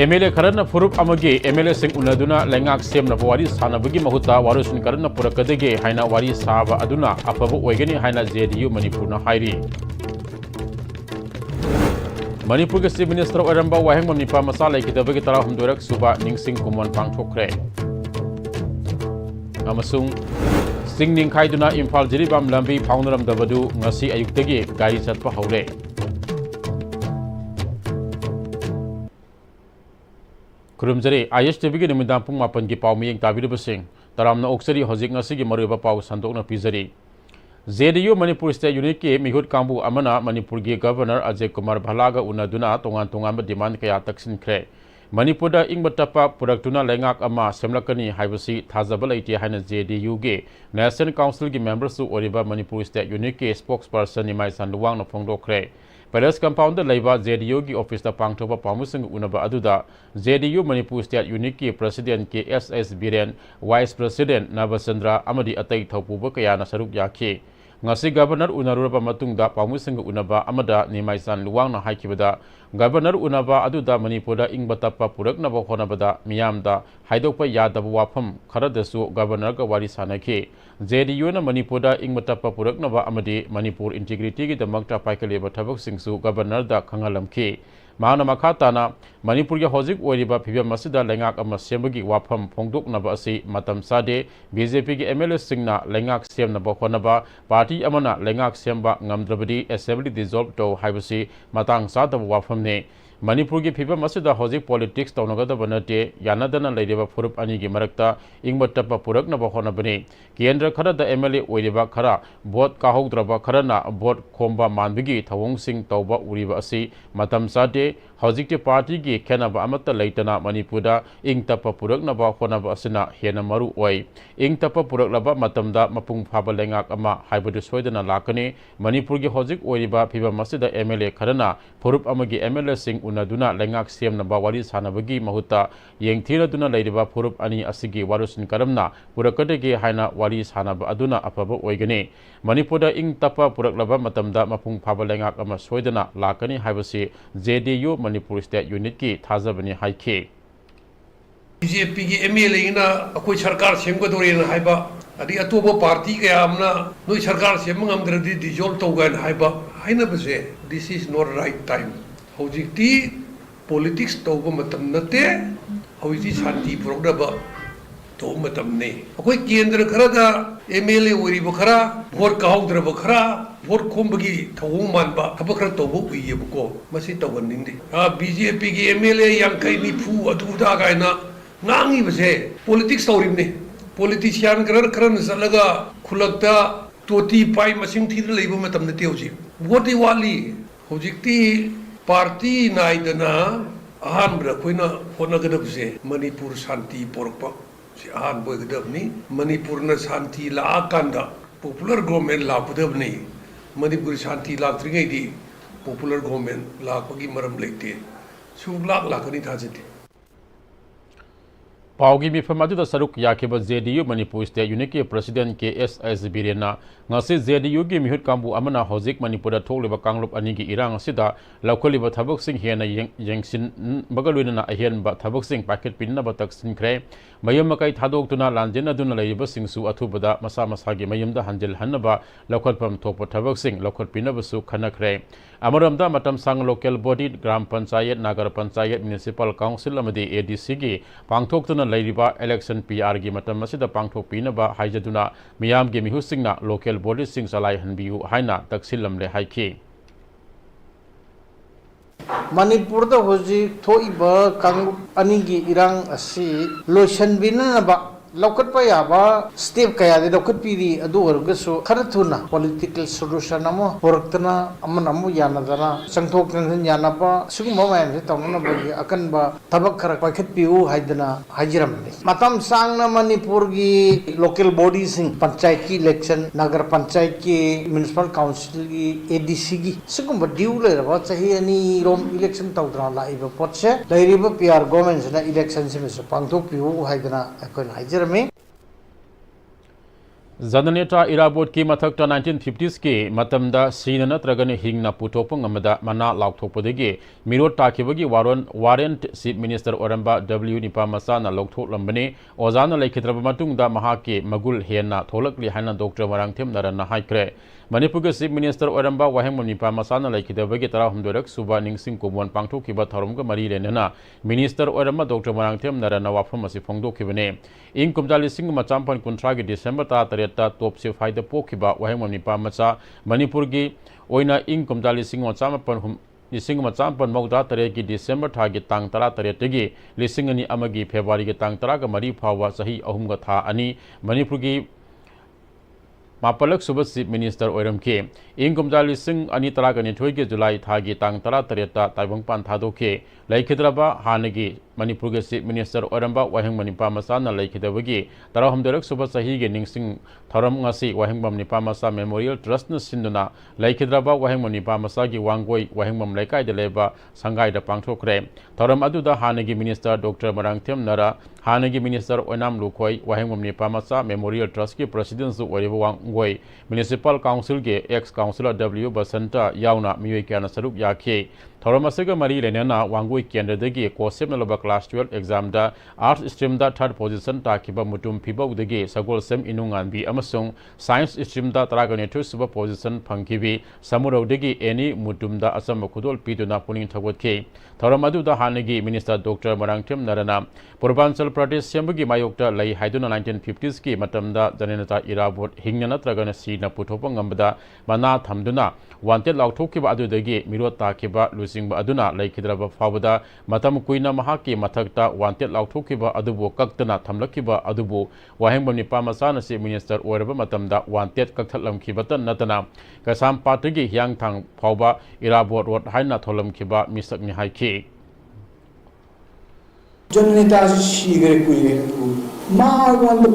MLA Kharna फुरुप अमगे MLA Singh उनदुना लेंगाक सेमना वारी सानबगी महुता वारुसन करना पुरकदगे हाइना वारी साबा अदुना अफबो ओइगनी हाइना JDU मणिपुरना हाइरी मणिपुर के चीफ मिनिस्टर ओरंबा वाहेंग मनिपा मसा लेकिदबगी तरा हमदोरक सुबा निंगसिंग कुमन पांगथोखरे अमसुंग सिंह निंखाइदुना इम्फाल जिरिबाम लंबी फाउनरमदबदु ngasi ayuktagi gari chatpa haure खुरुमजरे Pm-Istv की निमिदां पुंग मापन की पाव मियंग ताबिरबसिंग तरामना ओक्सरी हजिक ngasi की मरुबा पाव संदोकना पिजरी JDU मणिपुर स्टेट यूनिट के मिहुत कांबू अमना मणिपुर की गवर्नर अजय कुमार भलागा उनदुना तोंगान तोंगान डिमांड कया तक्सिनख्रे मणिपुर इंग तप्पा पुरक्तुना लेंगाक अमा सेमलकनी हाइबसी थाजब लैते हाइना JDU के नेशनल काउंसिल की मेंबर्स ओरिबा मणिपुर स्टेट यूनिट के स्पोक्स पर्सन निमाई संदुवांग फोंदोखरे पैलेस कंपाउंड लेबा JDU की ऑफिस पांगथोबा पामुसंग उनबा अदुदा JDU मणिपुर स्टेट यूनिट की प्रेसिडेंट के SS Biren vice president Nabachandra अमदी अतई थौपुब कयाना सरुक याखी ngasi governor unaruba matungda pamusing unaba amada nimaisan luwangna haikibada governor unaba aduda manipurda ingbata purakna ba honabada miyamda haidokpa yadaba wafam kharadasu governor ga wari sanake JDU na manipurda ingbata purakna ba amadi manipur integrity gi damakta paikaleba thabak singsu governor da khangalamki माना मखाताना मणिपुर के हजिक ओरिबा फिबम मसिदा लेंगाक अमा सेमबगी वाफम फोंदोकनबा असि मतम सादे BJP के MLA सिंगना लेंगाक सेमनबा होनबा party Amna लेंगाक सेमबा ngamdrabadi assembly dissolve to हाइबसी Matang सादब वाफमने Manipur की फिबम मसिदा हजिक politics तौनगदब नते यानदना लेरिबा फुरुप अनि की मरक्ता इंगबटप पुरकनबा होनबने केंद्र खरद MLA ओरिबा खरा वोट काहौद्रबा खरना वोट खोंबा मानबगी थवोंग सिंह तौबा उरिबा असि मतम सादे हजिक पार्टी की खेनब अमत लेटना मणिपुर इंग तप पुरकनब होनब असना हेन मरु ओय इंग तप पुरकलब मतमदा मपुंग फाब लेंगाक अमा हाइबदु सोयदना लाकने मणिपुर की हजिक ओरिबा फिबम मसिदा MLA खरना फुरुप अमगी MLA सिंह उनदुना लेंगाक सेमनब वारी सानबगी महुता येंगथिरदुना लेरिबा फुरुप अनि असिगी वारुसिन करमना पुरकदगे हाइना वारी सानब अदुना अफब ओइगने मणिपुर इंग तप पुरकलब मतमदा मपुंग फाब लेंगाक अमा सोयदना लाकने हाइबसी JDU मणिपुर स्टेट यूनिट की थाजबनी हाइखे BJP की MLA ना कोई सरकार सेमगदोरेन हाइबा अदि अतोबो पार्टी कया हमना नोई सरकार सेमंगमद्रदि डिसॉल्व तौगन हाइबा हाइना बसे this is not right time हौजिकती पॉलिटिक्स तौबो मतम नते हौजि शांति पुरकदबा तो मतमने अखोई केंद्र खरदा MLA ओरिबो खरा वोट काहौद्रबो खरा वोट खोंबगी थौंग मानबा थबक खरा तौबो उइयेबको मसि तौगनिंदे BJP की MLA यांkai निफु अदुदा गायना ngangi base politics tawrimne politician karan salaga khulakta toti pai masing thi leiba matam na teuji voti wali hojikti party naidana ahan bra koina honagadab se manipur shanti porpa se ahan boigadabni manipur na shanti la akanda popular government la pudabni manipur shanti la tringai di popular government la pagi maram leite sublak la kani thajate Pawgi मिफम अदुदा सरुक याखेब JDU Manipur state unit के president के SS बीरेना ngasi JDU की मिहुत कांबू अमना हजिक मणिपुर थोकलिबा कांगलुप अनि की इरांग असिदा लौखलिबा थबक सिंह हेना यंगसिन बगलुना अहेनबा थबक Singh packet पिनना तक्सिनख्रे मयम मकई थादोक्तुना लांजेन अदुना लेरिबा सिंहसु अथुबदा मसा मसा की मयमदा हंजल हन्नबा लौखलपम थोप थबक सिंह लौखल पिनबसु खनख्रे अमरमदा मतम संग लोकल बॉडी ग्राम पंचायत नगर पंचायत म्युनिसिपल काउंसिल अमदी ADC की पांगथोक्तुना लेरिबा इलेक्शन PR की मतम मसिदा पांगथोक पिनबा हाइजदुना मियाम की मिहुसिंगना लोकल बॉडी सिंह सलाई हनबियु हाइना तक्सिलमले हाइखी मणिपुर द होजी थोइबा कांगुप अनिगी इरांग असि लोशन बिनबा लौकट याबा स्टेप कया दे लौकट पीरी अदु वर्गसु खरथुना पॉलिटिकल सॉल्यूशन अमो पुरक्तना अमन अमु यानदना संथोक नन यानबा सुगुम मायन से तमन बगी अकनबा थबक खर पाखत पिउ हाइदना हाजिरम मतम सांगना मणिपुर की लोकल बॉडी सिंह पंचायत की इलेक्शन नगर पंचायत की म्युनिसिपल काउंसिल की ADC की सुगुम ड्यू लेरबा चाहि अनि रोम इलेक्शन तौद्रा लाइबा पोटसे लैरिबा PR गवर्नमेंट ना इलेक्शन से पांथोक पिउ हाइदना अकन हाजिर Zadaneta Irabot ki mathakta 1950s ki matamda sina natragani hingna putopong ngamada mana lauktokpodegi mirot takibagi warrant Chief Minister Oramba W Nipa Masana lokthok lambani ozana laikhitraba matungda mahaki magul hena tholakli haina Dr. Marangthem narana haikre Manipur Chief Minister Oramba Waheng Nipa Masana laikhitabagi tara humdorak suba ningsing kumwan pangthokiba tharumga mari lenana Minister Oramba Dr. Marangthem narana wafam asi phongdokhibane ing kumjali sing machampan kuntra gi December ta tareta top se faida pokhiba Waheng Nipa Macha Manipur gi oina ing kumjali sing machampan lising machampan mauda tare gi December tha gi tang tara tareta gi lising ani amagi February gi tang tara ga mari phawa sahi ahum ga tha ani Manipur gi Mapalak Suba Chief Minister Oiram ke ing kumjali sing ani tara ga ni thoi gi July tha gi tang tara tareta taibang pan tha do ke laikhidraba hanagi Manipur ge Chief Minister Oramba Waheng Nipa Masana laikhidabagi tara humdarak suba sahi ge ningsing tharam ngasi Waheng Nipa Masa Memorial Trust na sinduna laikhidraba Waheng Nipa Masa gi wangoi Waheng laikai de leba sangai da pangthokre tharam aduda hanagi Minister Dr. Marangthem nara hanagi Minister Onam Lukhoi Waheng Nipa Masa Memorial Trust ki President su oriba wangoi Municipal Council ge ex Councillor W Basanta yauna miyoi kana sarup yakhe Thoramasaga Mari Lenana Wangui Kendadegi Kosem Nalaba Class 12 exam da Arts stream da third position Takiba Mutum Piba Degi Sagol Sem Inungan B Amasung Science stream da Traganetu Suba position Pankibi Samuro Degi Any Mutum da Asam Kudol Pituna Puning Tawat K Thoramadu da Hanegi Minister Dr. Marangthem Narana Purbanchal Pradesh Sembagi Mayokta Lai Haiduna 1950s ki Matamda Janenata Irabot Hingnana Tragana Sina Putopang Ambada Mana Thamduna Wanted Lautokiba Adu Degi Mirota Kiba Singba aduna laikhidraba fawada matam kuina mahaki mathakta wanted lauthokhiba adubu kaktana thamlakhiba adubu Waheng Nipa Masana Chief Minister Oraba matamda wanted kakthalamkhibata natana kasam patigi hyang thang phawba Irabot road haina tholamkhiba misakni haikhi Janeta sigare kuire tu ma wanda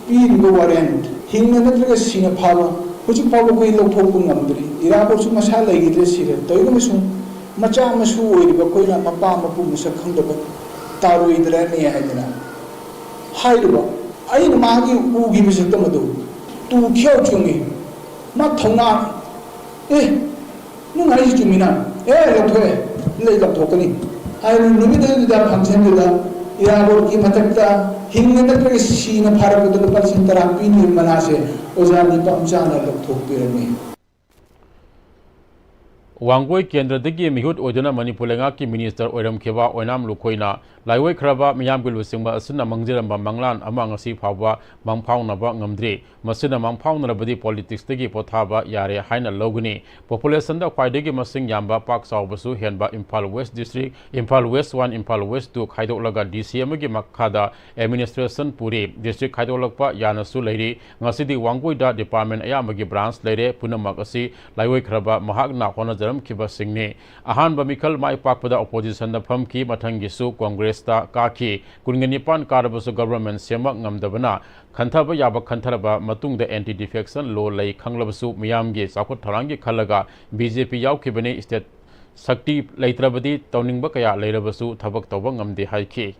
pirigo warrant hingna natraga singa phawa huji phawa koi lauthokpu ngamdri Irabot su masala igidre sire toygo sum Macha masu oiriba koina mapa mapu musa khangdaba taru idrani haidana hairuba aina magi ugi bisakta madu tu khyau chungi ma thona nu ngai chumina lathoe lei lathokani hairu numida da function da Irabot ki matakta hingna natrage sina bharat ko percent terapi ni manase ozani pamchana lathokpirani Wangoi Kendra Degi Mihut Odana Manipulenga ki Minister Oiram Kheba Oinam Lukoina Laiwai Khraba Miyam Gil Singba Asina Mangjiramba Manglan Amang Asi Phawba Mangphaunaba Ngamdri Masina Mangphaunarabadi Politics Degi Pothaba Yare Haina Loguni Population da Khwaidegi Masing Yamba Pak Saubasu Henba Impal West District Impal West 1 Impal West 2 Khaidolaga DCM gi Makhada Administration Puri District Khaidolakpa Yanasu Leiri Ngasidi Wangoi da Department Ayamagi branch Leire Punamak Asi Laiwai Khraba Mahakna Hona Kiba Singne Ahan Bamikal Mai Pakpada opposition the Pumki Matangisu Congress ta Kaki Kunganipan Karabasu government Semak Ngamdabana Kantaba Yaba Kantaraba Matung the anti-defection law lay Kanglabasu Miyamgi Sakut Tarangi Kalaga BJP Yau Kibane State Sakti Laitrabadi Towning Bakaya Lairabasu Tabak Tawang Ngamdi Haiki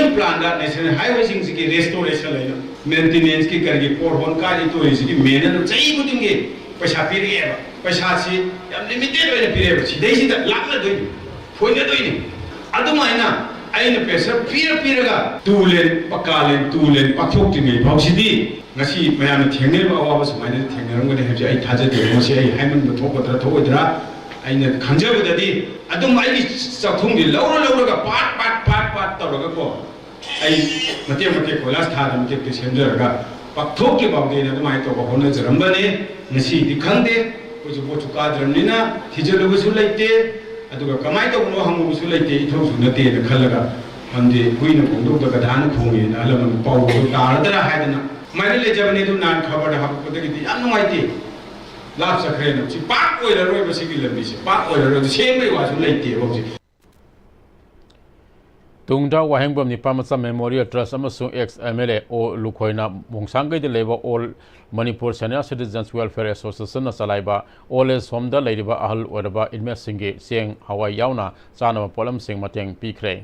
annual plan that national highway restoration maintenance ki kargi porhon kari to is ki menen chai kudinge paisa pirieba paisa si yam limited oina pirieba sidai sida lakna doi foina doi ni adumaina aina pesa piraga tulen pakalen tulen pakhok tinge bausidi ngasi mayam thengne ba awa sumaina thengnarang gani haji ai thaja de mosi ai haiman ba thokadra thoidra aina khanjabadadi adum ai chathungdi laura pat tawraga ko ai mate kolas thadam ke semjaraga pakthok ke bawde na mai to bahona jarambane ngasi dikhande kuju bochu kadramnina thijalugu su laite aduga kamai to no hamu su laite itho su nate na khalaga amde huina bongdo daga dhan khongi na alam paw taradra haidana mai le jabne tu nan khabar ha ko degi yam nuaite lap sakre na chi pak oira roi basigi lambi si pak oira ro semai wa su laite bawji Tungda Waheng Nipa Masa Memorial Trust Amasung ex MLA O Lukhoina Mungsangai de Leba All Manipur Senior Citizens Welfare Association na Salaiba All is Homda Ladiba Ahal Oraba Ilme Singhe Sieng Hawaii Yauna Sanama Polam Sing Mateng Pikre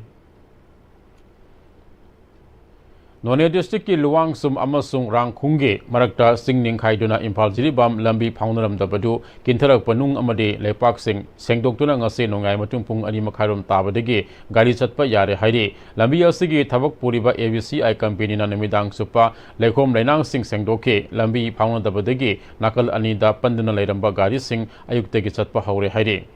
None district ki luang sum amasung rang khungge marakta singning khaiduna Imphal jiribam lambi phaunaram dabadu kintarak panung amade lepak sing sengdoktuna ngase nongai matung pung ani makhairom tabadagi gari chatpa yare haire lambi asigi thabak puriba AVCI company na namidang supa lekhom lainang sing sengdoke lambi phauna dabadagi nakal ani da panduna leiramba gari sing ayuktegi chatpa haure haire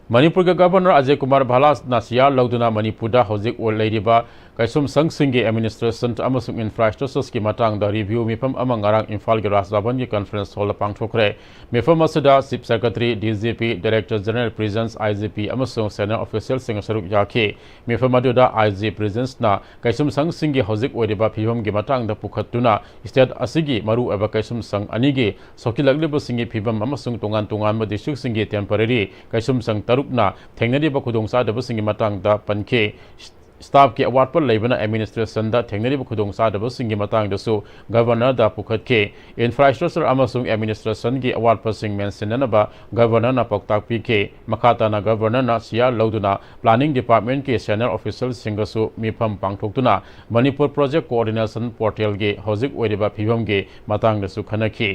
Manipur ke Governor Ajay Kumar Bhalas Nasiya Lauduna Manipur da Hojik Ol Leiriba Kaisum Sangsingi Administration Amasung Infrastructures ki matang da review mifam amang ngarang Imphal ke Rasdaban ki conference hall pangthokre mifam asida Chief Secretary DGP Director General Presence IGP amasung senior official sing saruk yakhe mifam aduda IG presence na Kaisum Sangsingi Hojik Oiriba phibam ki matang da pukhatuna state asigi maru aba Kaisum Sang anige sokilagliba singi phibam amasung tongan ma district singi temporary Kaisum Sang tarukna thengnari ba khudongsa da singi matang da panke staff ki award par leibana administration da thengnari bu khudong sa da singi matang da su governor da pukhat ke infrastructure amasung administration gi award par sing mention na ba governor na paktak pi ke makhata na governor na sia lauduna planning department ke senior official singasu mifam pangthoktuna Manipur project coordination portal ge hojik oiriba phibam ge matang da su khanaki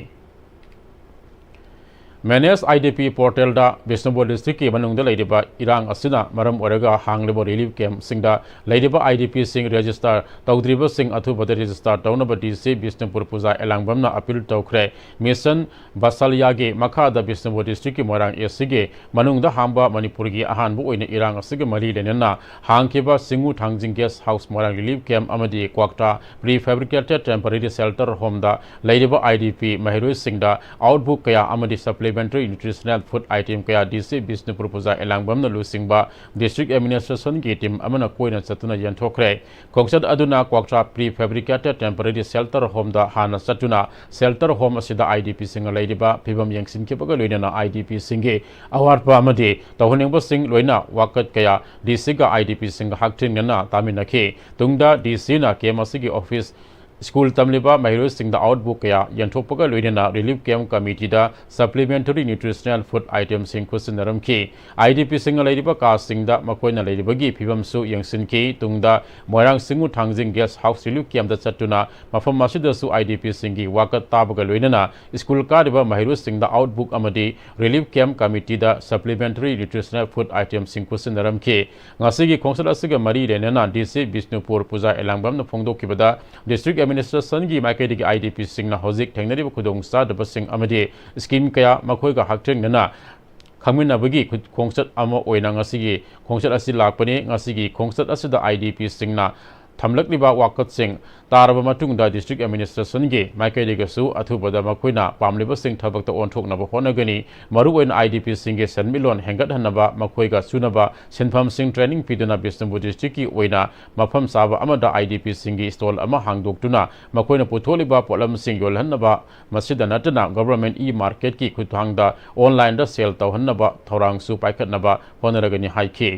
Manage IDP portal da Bishnupur district ki manung da leidiba irang asina maram oraga hanglibo relief camp singda leidiba IDP sing register tawdriba sing athu bada register tawnaba DC Bishnupur puja elangbam na appeal tawkhre mission basalia ge makha da Bishnupur district ki morang esige manung da hamba Manipur gi ahan bu oina irang asige mari lenena hangkeba singu thangjing guest house morang relief camp amadi kwakta prefabricated temporary shelter home da leidiba IDP mahiroi singda outbook kaya amadi supplementary nutritional food item kaya DC Bishnupur puja elangbam na lusingba district administration ki team amana koina chatuna yanthokre kongsat aduna kwaktra prefabricated temporary shelter home da hana chatuna shelter home asida IDP singa leidiba phibam yangsin ke baga loina IDP singe awarpa amade tawhonengba sing loina wakat kaya DC ga IDP singa hakthing na taminakhe tungda DC na kemasigi office School Tamliba Mahiro Singh the outbook kaya Yantopaga Luidena Relief Camp Committee da Supplementary Nutritional Food Items in Kusinaram Ki IDP Singa Ladiba Casting da Makoina Ladibagi Pibam Su Yangsin Ki Tungda Moirang Singu Tangzing Guest House Relief Camp da Chatuna Mafam Masida Su IDP Singi Wakat Tabaga Luidena School Kadiba Mahiro Singh the outbook Amadi Relief Camp Committee da Supplementary Nutritional Food Items in Kusinaram Ki Ngasigi Kongsala Siga Mari Renana DC Bishnupur Puja Elangbam na Pongdo Kibada District Administration gi maikedi gi IDP sing na hojik thengnari bu khudong sa da basing amade scheme kaya makhoi ga haktheng na khangmina bagi khongsat ama oina ngasigi khongsat asi lakpani ngasigi khongsat asida IDP sing na thamlakliba wakat sing taraba matungda district administration ge maikedi ga su athubada makhoina pamliba sing thabak ta onthokna ba honagani maru oin IDP sing ge sanmilon hengat hanaba makhoi ga sunaba senpham sing training piduna Bishnupur district ki oina mafam saba amada IDP sing ge stall ama hangdoktuna makhoina putholiba polam sing yol hanaba masida natana government market ki khuthangda online da sell taw hanaba thorang su paikhatnaba honaragani haike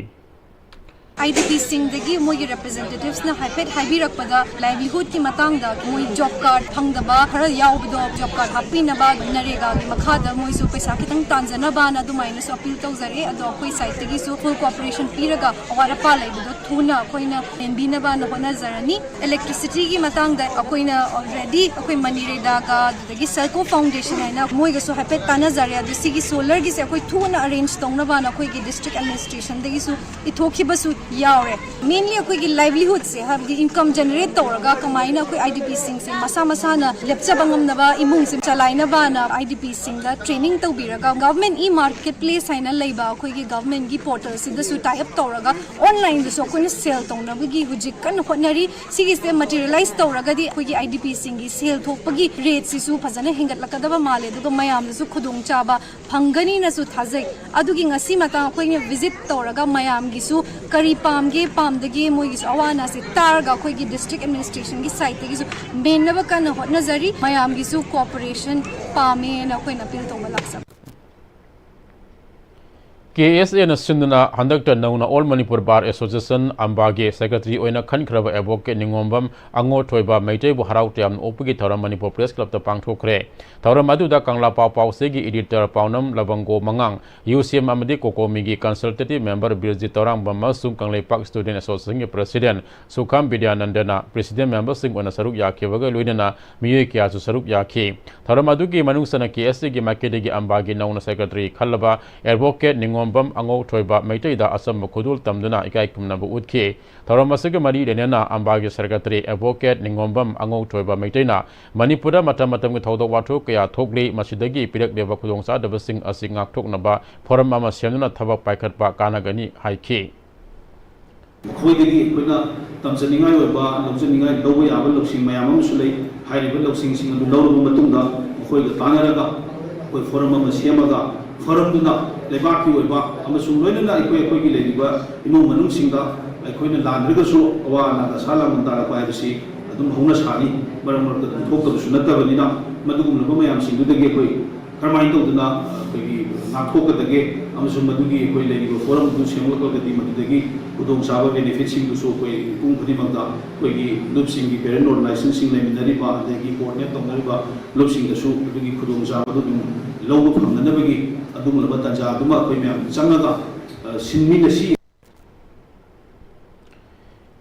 IDP singdagi moi representatives na haipet haibirakpada livelihood ki matangda moi job card phangdaba khara yaubdo job card hapinaba narega gi makhada moi su paisa kitang tanjanaba na dumaina so appeal tawzare ado koi site tagi su full cooperation piraga awara pa laibudo thuna koina enbinaba na hona zarani electricity gi matangda akoina already akoi manireda ga dagi Selco foundation aina moi ga so haipet tanazare ado sigi solar gi se akoi thuna arrange tawna ba na koi gi district administration dagi su ithoki basu yaure mainly akoi gi livelihood se have the income generate tawraga kamaina akoi IDP sing se masa na lepcha bangam na ba imung sim chalaina ba na IDP sing da training tawbiraga government marketplace haina leiba akoi gi government gi portal si da su tie up tawraga online da so akoi sell tawna gi hujik kan honari sigi se materialize tawraga di akoi gi IDP sing gi sell thokpagi rate si su phajana hingat lakadaba male du mayam da su khudong chaba phangani na su thajai adugi ngasi mata akoi ni visit tawraga mayam gi su kari pamge pamdagi moi gi awana se targa khoi gi district administration gi site gi su menaba kan hot nazari mayam gi su cooperation pame na khoi na pil to malaksa KSA na sinduna handakta nauna All Manipur Bar Association ambage secretary oina khankraba advocate ningombam ango thoiba maitai bu harau tiam opagi thoram Manipur Press Club ta pangthokre thoram aduda kangla paw segi editor pawnam labango mangang UCM amadi kokomi gi consultative member Birjit Torang bama sum kanglei pak student association gi president Sukham Vidyanandana president member sing ona saruk yakhe waga loidana miye kya su saruk yakhe thoram adugi manungsana KSA gi makede gi ambage nauna secretary khallaba advocate ningombam ango thoiba maitai da asam khudul tamduna ikai kumna bu utke thoram asage mari renena ambage secretary advocate ningombam ango thoiba maitai na Manipura matam gi thodok watho kya thokle masidagi pirak deba khudongsa dabasing asingak thoknaba forum ama semna thabak paikhatpa kanagani haike खोईदेगी कोईना तमसनिंगाई ओइबा लौजनिंगाई लौबा याबा लौसिंग मयाम अमसु लै हाइरिबा लौसिंग सिंग अदु लौरबा मतुंगा खोईगा तानारगा कोई forum अमा सेमगा forum दुना लेबाकी ओइबा अमसु लोइनना अखोई लेरिबा इमुंग मनुंग सिंगा अखोइना लानरगसु अवा नादा साला मंतारा पाइबसि अदुम हौना सानी मरम मरद थोकतबसु नतबनिना मदुगुमलबा मयाम सिंगुदगे कोई करमाइन तौदना कोई नाथोकदगे अमसु मदुगी कोई लेरिबा फोरम दु सेमलकगदि मदुदगी खुदोंग साबा बेनिफिट सिंगुसु कोई पुंग खुदिमंगदा कोई लुप सिंगी पेरेंट ऑर्गेनाइजेशन सिंग लेमिनरिबा अदगी कोऑर्डिनेट तौनरिबा लुप सिंगसु अदगी खुदोंग साबा दु लौबा फंगनबगी अदुमलबा तंजा अदुमा कोई ma'am चंगगा सिनमिनसी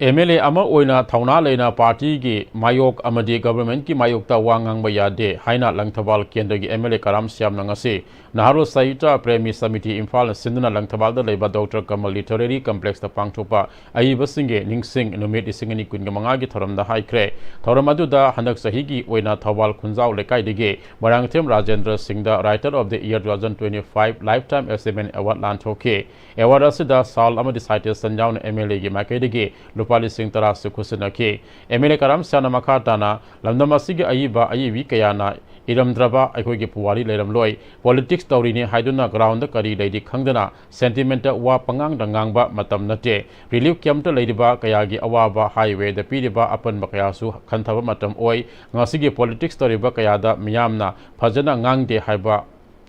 MLA ama oina thauna leina party gi mayok amadi government ki mayok ta wangang ba yade haina langthawal kendra gi MLA karam syam na ngase naharo saita premi committee imphal sinduna langthawal da leiba Dr. Kamal literary complex ta pangthopa ai basinge ningsing numit isingani kun manga gi thoram da haikre thoram adu da handak sahi gi oina thawal khunjau lekai dige barangthem Rajendra Singh da writer of the year 2025 lifetime achievement award lan thoke award asida sal amadi citation jaun MLA gi makai dige Pali Singh Taras Kusinake, MLA Karam Sana Makatana, Lamdamasigi Aiba Aivi Kayana, Iram Draba, Akogi Puari Ledam Loy, politics Taurini Haiduna ground the Kari Lady Kangdana, sentimental Wa Pangang Dangangba Matam Nate, relief Kamta Ladyba Kayagi Awaba Highway, the Pidiba Apan Bakayasu, Kantava Matam Oi, Nasigi politics story Bakayada, Miyamna, Pajana Ngang de Haiba.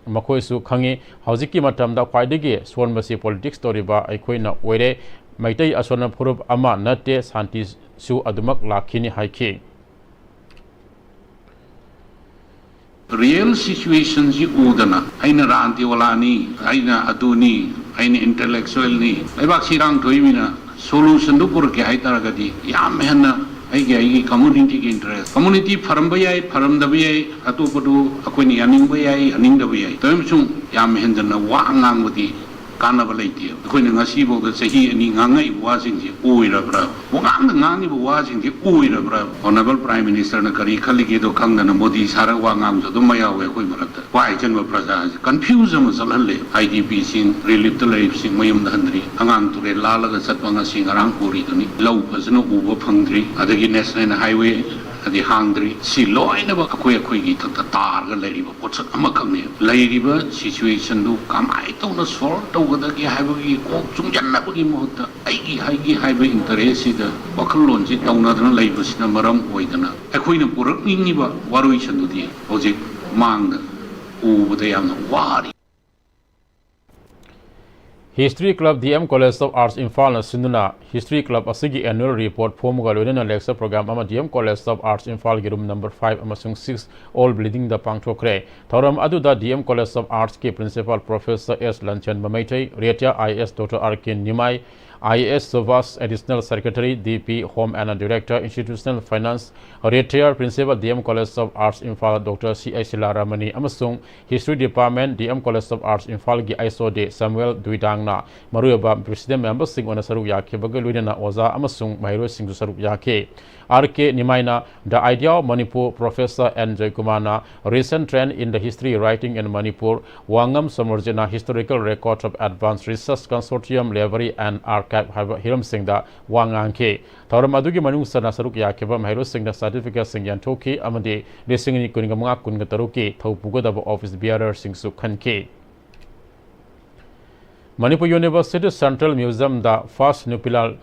Makoisu Kangi, Hauziki Matam da Kwaidigi, Swanbasi politics story ba Aikoina Were. Maitai asona phurup ama nate santi su adumak lakhini haike real situations yi udana aina ranti walani aina aduni aina intellectual ni lebak sirang thoimina solution du pur ke haitara gadi yam henna ai community ki interest community faramba yai faramda yai atopadu akoini aning yai aning da yai toim chung yam henna wa angang wadi Kanaba Lady, when a Nasibo that say he and Nanga was in the Uirabra. Wang the Nani was in the Uirabra. Honorable Prime Minister Nakari Kaligido Kangan Modi Sarawang, the Maya, why General Prasad confuse them as a lally. IDP sing, relive the lives in Mayam Dandri, Angang to the Lala Satwanga sing around Puritani, low as no Uber Pungri, at the Guinness and Highway. The hungry, see law in a quickie to the tar, the lady, what's a Makami. Lady situation do come, I don't know, sort over the Gahabi, some Janapagi motor, Igi, highway interest, the Bakalonji, down other labors, the Maram Oidana. A queen of Puraniva, what we should do the Ozik Mang, over the Wadi. History Club DM College of Arts Infal Sinduna History Club Asigi annual report Pomuga Ludena lecture program ama DM College of Arts Infal Girum number 5 amasung 6 all bleeding the Pangtokre Thoram Aduda DM College of Arts ke Principal Professor S. Lanchan Mamaitai Retia IS Dr. Arkin Nimai IAS Sovas Additional Secretary DP Home and Director Institutional Finance Retired Principal DM College of Arts Infal Dr. C.I. Silaramani Amasung History Department DM College of Arts Infal Gi ISO de Samuel Duidangna Maruyaba President Member Sing on a Saruk Yake Bagaludina Oza Amasung Mahiro Sing to Saruk Yake R.K. Nimaina The Idea of Manipur Professor N. Jaikumana Recent Trend in the History Writing in Manipur Wangam Samarjana Historical Records of Advanced Research Consortium Library and Archive Hiram Singh da Wanganke Thoram Adugi Manung Sana Saruk Yakeba Mahiro Singh da certificate Singh Yantoki Amade Lisingini Kuningamanga Kungataruki Thau Pugodaba Office Bearer Singh Sukhanke Manipur University Central Museum the first nuclear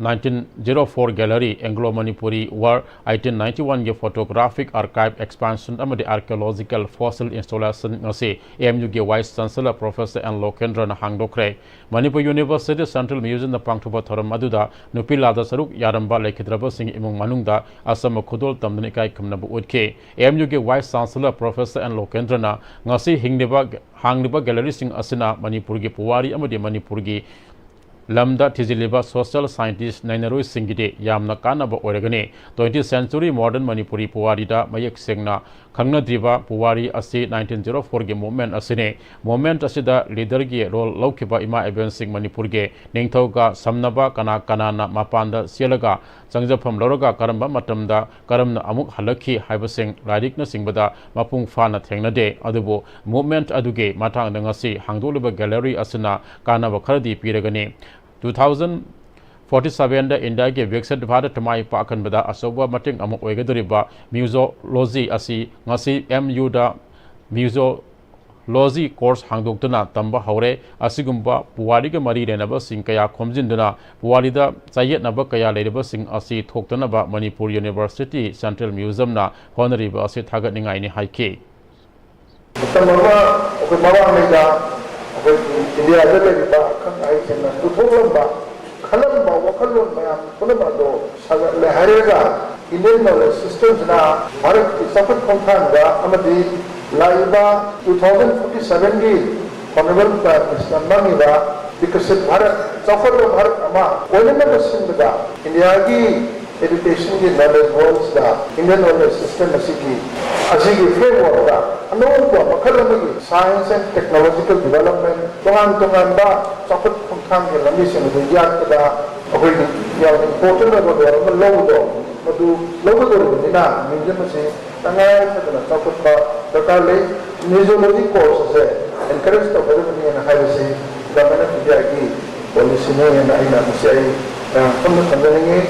1904 Gallery Anglo Manipuri War 1891 ge Photographic Archive Expansion amadi Archaeological Fossil Installation ngasi AMU ge Vice Chancellor Professor N Lokendra na hangdokre Manipur University Central Museum na pangthuba thoram aduda nupilada saruk yaramba lekhidraba sing imung manungda asam khudol tamdani kai khamnabu utke AMU ge Vice Chancellor Professor N Lokendra na ngasi hangniba gallery sing asina Manipur ge puwari amadi Manipur ge Lamda Tiziliba Social Scientist Nainarui Singide Yamna Kanaba Oregane 20th Century Modern Manipuri Puwarida Mayak Singna Khangna Driba Puwari Asi 1904 ge movement asine movement asida leader ge role laukiba ima event sing Manipur ge ningthauga samnaba kana na mapanda sialaga changjapam loroga karamba matamda karamna amuk halakhi haibasing radikna singbada mapung fana thengnade adubo movement aduge matang ngasi hangdoliba gallery asina kanaba khardi piragane 2047 da India ke Viksit Bharat Tamai Pakan Bada Asoba Mating Amok Oigadoriba Museology Asi Ngasi MU da Museology course Hangdoktuna Tamba Haure Asigumba Puwariga Mari Renaba Sing Kaya Khomjinduna Puwarida Sayet Naba Kaya Ledaba Sing Asi Thoktanaba Manipur University Central Museum na Honoriba Asi Thagat Ningai ni Haike India ada lagi kan ayat yang tutup lembah, kalam bawa kalon macam kalau ada sangat leharga Indian knowledge system na Bharat की सफल कंठांगा अमदी लाइबा 2047 की Honorable Prime Minister मंगिबा विकसित भारत सफल भारत अमा ओने में सिंबदा India की education की knowledge worlds दा Indian knowledge system असी की framework दा अनोन को मखल में science and technological development तोहान बा सफल कंठांग के लंबी से मुझे दा अभी यार important है तो यार लोगों तो ना म्यूजियम से तंगाय से ना सफल का दरकार ले म्यूजियोलॉजी कोर्स से encourage तो बड़े बड़े ना हाई से गवर्नमेंट इंडिया की पॉलिसी में ना इना मुझे हम समझेंगे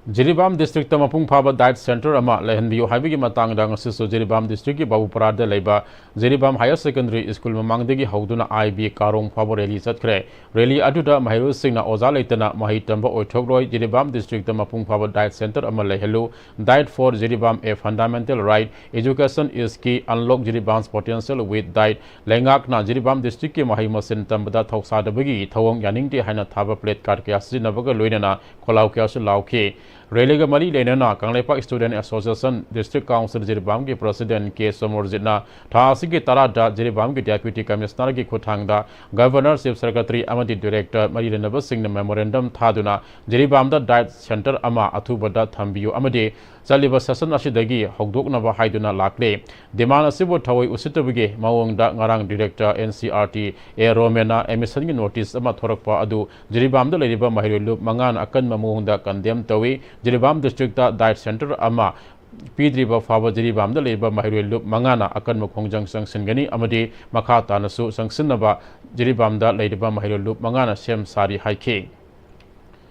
Jiribam District Mapung Phaba Diet Center Ama Lehenbiu Haibigi Matang Dangasisu Jiribam District Babuparada Leba Jiribam Higher Secondary School Mamangdegi Hauduna IB Karong Phabo Rally Satkre Rally Aduda Mahiru Singna Ozaletana Mahitamba Oitogroi Jiribam District Mapung Phaba Diet Center Ama Lehelu Diet for Jiribam a fundamental right education is key unlock Jiribam's potential with diet Lengakna Jiribam District Mahimasin Tambada Thoksadabagi Thawong Yaningti Hana Thaba Plate Karkiasi Nabaga Luinana Kolaukias Lauke Relega Mari Lenana, Kanglepa Student Association, District Council Jiribam ki President K. Somorzitna, Thasiki Tarada, Jiribam ki Deputy Commissioner ki Kutangda, Governor, Chief Secretary, Amadi Director, Mari Lenaba Singh Memorandum Thaduna, Jiribam da Diet Center Ama Atubada Thambiu Amadi, Saliba Sassan Ashidagi, Hogduk Nava Haiduna Lakle, Demand Asibo Tawai Usitabige, Mawong da Ngarang Director, NCRT, A. Romena, Emission Notice Ama Thorakpa Adu, Jiribam da Ladiba Mahilu, Mangan Akan Mamong da Condemn Tawi, Jiribam District Diet Center Ama Pidriba Fava Jiribam da Leba Mahilu Mangana Akan Makongjang Sangsingani Amadi Makata Nasu Sangsinaba Jiribam da Ladiba Mahilu Mangana Sem Sari Haike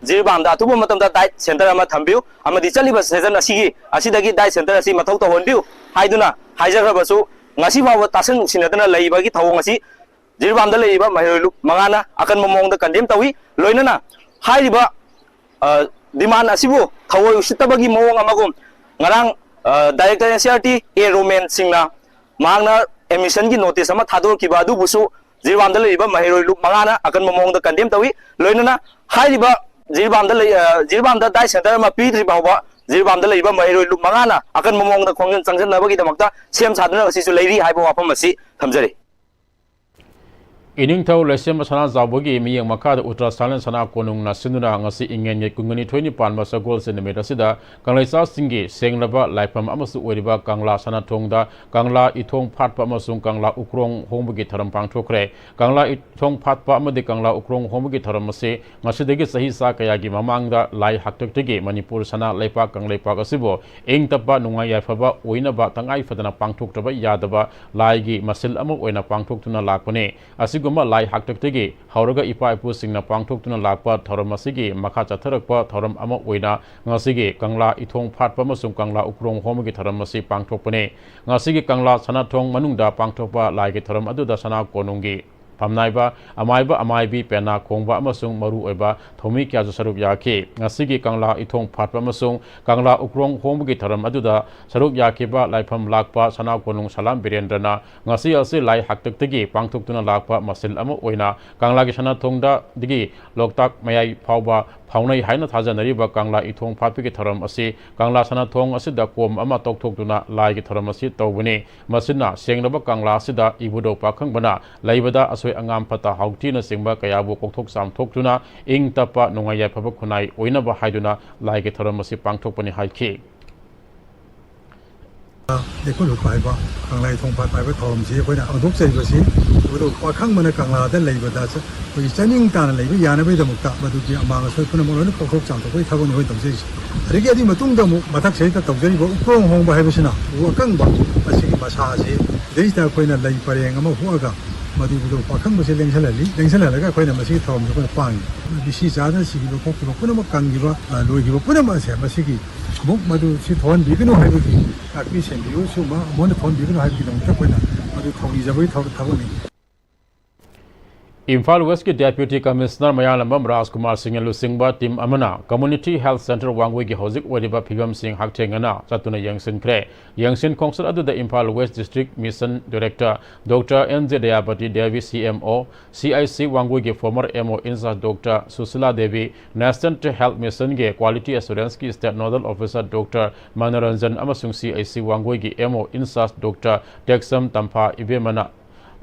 Jiribam da Tubu Matam da Diet Center Ama Thambiu Amadi Chaliba Season Asidagi Diet Center Asi Matau to Hondiu Haiduna Haizarabasu Ngasiba Tasang Sinatana Laibagi Tawangasi Jiribam da Leba Mahilu Mangana Akan Mamong da Condemn Tawi Loinana Haiba Demand asibu thawai usitabagi mawang amagum ngarang director NCRT A Roman Singna mangna emission gi notice ama thador ki badu busu Jiribam da leiba mahiroi lu mangana akan mamong da condemn tawi loinana hairiba Jiribam da Diet Center ma pitri bawa Jiribam da leiba mahiroi lu mangana akan mamong da khongjan changjan nabagi damakta sem sadna asisu leiri haiba wapam asi thamjari Ining tau lesem sana zabogi miyang makada ultrasound sana konung na sinuna ngasi ingen ye kungani 20 pan masa gol centimeter sida kanglaisa singi senglaba laipam amasu oriba kangla sana thongda kangla ithong phatpa amasung kangla ukrong hombugi tharam pangthokre kangla ithong phatpa amade kangla ukrong hombugi tharam ase ngasidegi sahi sa kayagi mamangda lai haktaktegi Manipur sana laipa kanglaipa asibo eng tapa nungai yafaba oinaba tangai fadana pangthoktraba yadaba laigi masil amu oina pangthoktuna lakpane Guma Lai Haktaktegi, Hauraga Ipa Ipu Singna Pangtokuna Lakpa, Tauramasigi, Makacha Tarakpa, Tauram Ama Wina, Ngasigi, Kangla, Itong Patpa Masum Kangla, Ukrong Homagi Taramasi, Pangtopane, Ngasigi Kangla, Sanatong Manunda, Pangtopa, Lai Taram Aduda Sana Konungi, famnaiba amaibi pena khongba amasung maru oiba thomi kya saruk yaki ngasigi kangla ithong phatpa amasung kangla ukrong homgi tharam aduda saruk yakiba laifam lakpa sana konung salam birendrana ngasi ase lai haktaktagi pangthuktuna lakpa masil ama oina kangla gi sana thongda digi loktak mayai phawba phaunai haina thajanariba kangla ithong phatpi gi tharam ase kangla sana thong asida kom ama tokthokduna lai gi tharam ase tawbani masina sengnaba kangla asida ibudo pakhangbana laibada asoi angam phata hautina singba kayabu kokthok samthoktuna ing tapa nungaya phaba khunai oinaba haiduna lai gi tharam ase pangthokpani haiki देखो लोग पाएगा कंगलाई थोंग पात पाएगा थोम से कोई ना अदुक से बसी वो तो पाखंग मने कंगला दे लेई बदा से कोई चनिंग तान लेई बे याने बे दमुक्ता बदु की अमांग सोई पुन मोन पोखोक चांतो कोई थाबन होई तमसे अरेगे अदि मतुंग दमु मथक से त तौजरी बो उक्रोंग होंग बा हेबसिना वो कंग बा असी की मसा से देइता कोई ना लेई परेंग अमा हुआगा मदि बुदो पाखंग बसे लेंसलगा कोई ना मसी थोम को पांग बिसी जादा सी बो कोक पुन म कंगिबा लोइगिबा पुन म से मसी की मुक मधु सी थोन बिगनो हाइबकी आकि सेंबियो सुमा मोन थोन बिगनो हाइबकी दम तपना मधु थोगी जबै थबनी Imphal West ki Deputy Commissioner Mayalamam Rajkumar Singh Lusingba Team Amana Community Health Center Wangwi ki Hozik Wadiba Phigam Singh Haktengana Satuna Yangsin Kre Yangsin Kongsar Adu the Imphal West District Mission Director Dr. N.J. Dayapati Devi CMO CIC Wangwi ki former MO Insa Dr. Susila Devi National Health Mission ki Quality Assurance ki State Nodal Officer Dr. Manaranjan Amasung CIC Wangwi ki MO Insa Dr. Texam Tampa Ibemana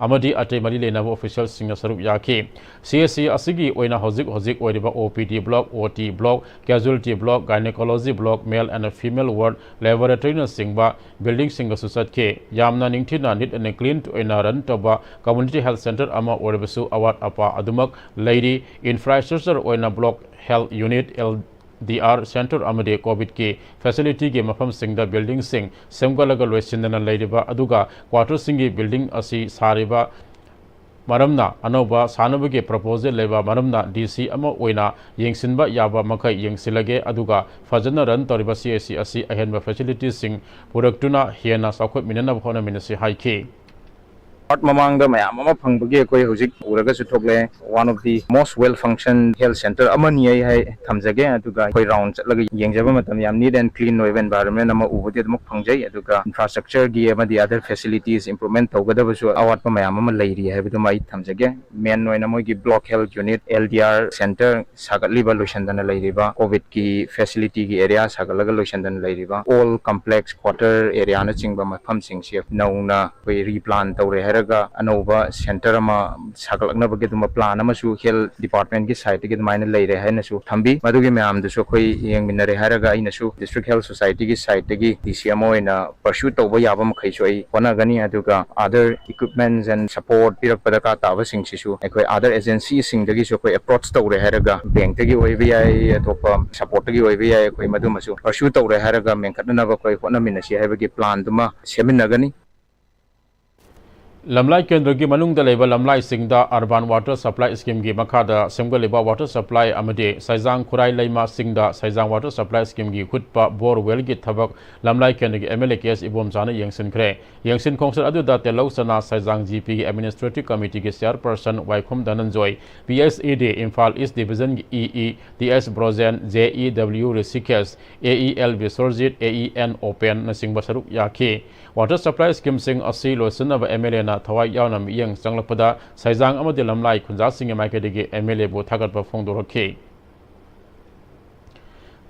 Amadi Ate Malile Navo official singer Sarup Yaki CSC Asigi Oina Hozik Oidiba OPD block, OT block, casualty block, gynecology block, male and female ward, laboratory singba, building singer Susat K, Yamna Ningtina Nit and clean to Inaran Toba, Community Health Center Ama Oribasu Award Apa Adumak, Lady, Infrastructure Oina Block Health Unit DR Center Amade COVID ki facility ki mafam singda building sing semgalaga loisindana leidiba aduga quarter singi building asi sariba maramna anoba sanabage proposal leba maramna DC ama oina yengsinba yaba makai yengsilage aduga fajana ran toriba CSC asi ahenba facilities sing puraktuna hiena sakhot minana bhona minasi haiki Mamang the Mayama Pangbugi, Hozik, Uragas Togle, one of the most well functioned health center. Amani Tamzage, to go rounds like young Javatam, need and clean no environment, Ubud Mokpangja, Aduga, infrastructure, Giama, the other facilities, improvement, whatever was our Mayama lady, have to my Tamzage, Men no Enamogi block health unit, LDR center, Sagaliba Lushan than a ladyba, COVID key facility area, Sagalaga Lushan than ladyba, all complex quarter area, Chingba, my pumping shift, Nauna, we replant over. Anova center ama sakalakna bageduma plan amasu health department ki site ki maina leire hainasu thambi madugi myam desu khoi yengminare haraga inasu district health society ki site gi DCMO ina pursue toba yabam khaisoi honagani aduga other equipments and support pirakpada ka tawa sing sisu ekoi other agencies sing dagi so koi approach tawre haraga bank tagi oibi ai atopa support tagi oibi ai koi madumasu pursue tawre haraga menkatna ba koi honamina si haibagi plan duma seminagani Lamlai Kendra ki manung da leba lamlai singda urban water supply scheme gi makada semga leba water supply amade saijang khurai laima singda saijang water supply scheme gi khutpa bor well gi thabak lamlai Kendra gi MLA case ibom jana yengsin khre yengsin khongsar adu da telo sana saijang GP gi administrative committee gi chairperson Waikhum Dananjoy PSAD Imphal East Division gi EE DS Brozen JEW Risikas AEL Bisorjit AEN Open na singba saruk yakhe water supply scheme sing asi loisana ba MLA na thawai yawnam yang changlakpada saijang amade lamlai khunja sing maikadegi MLA bo thagatpa phongdorokhe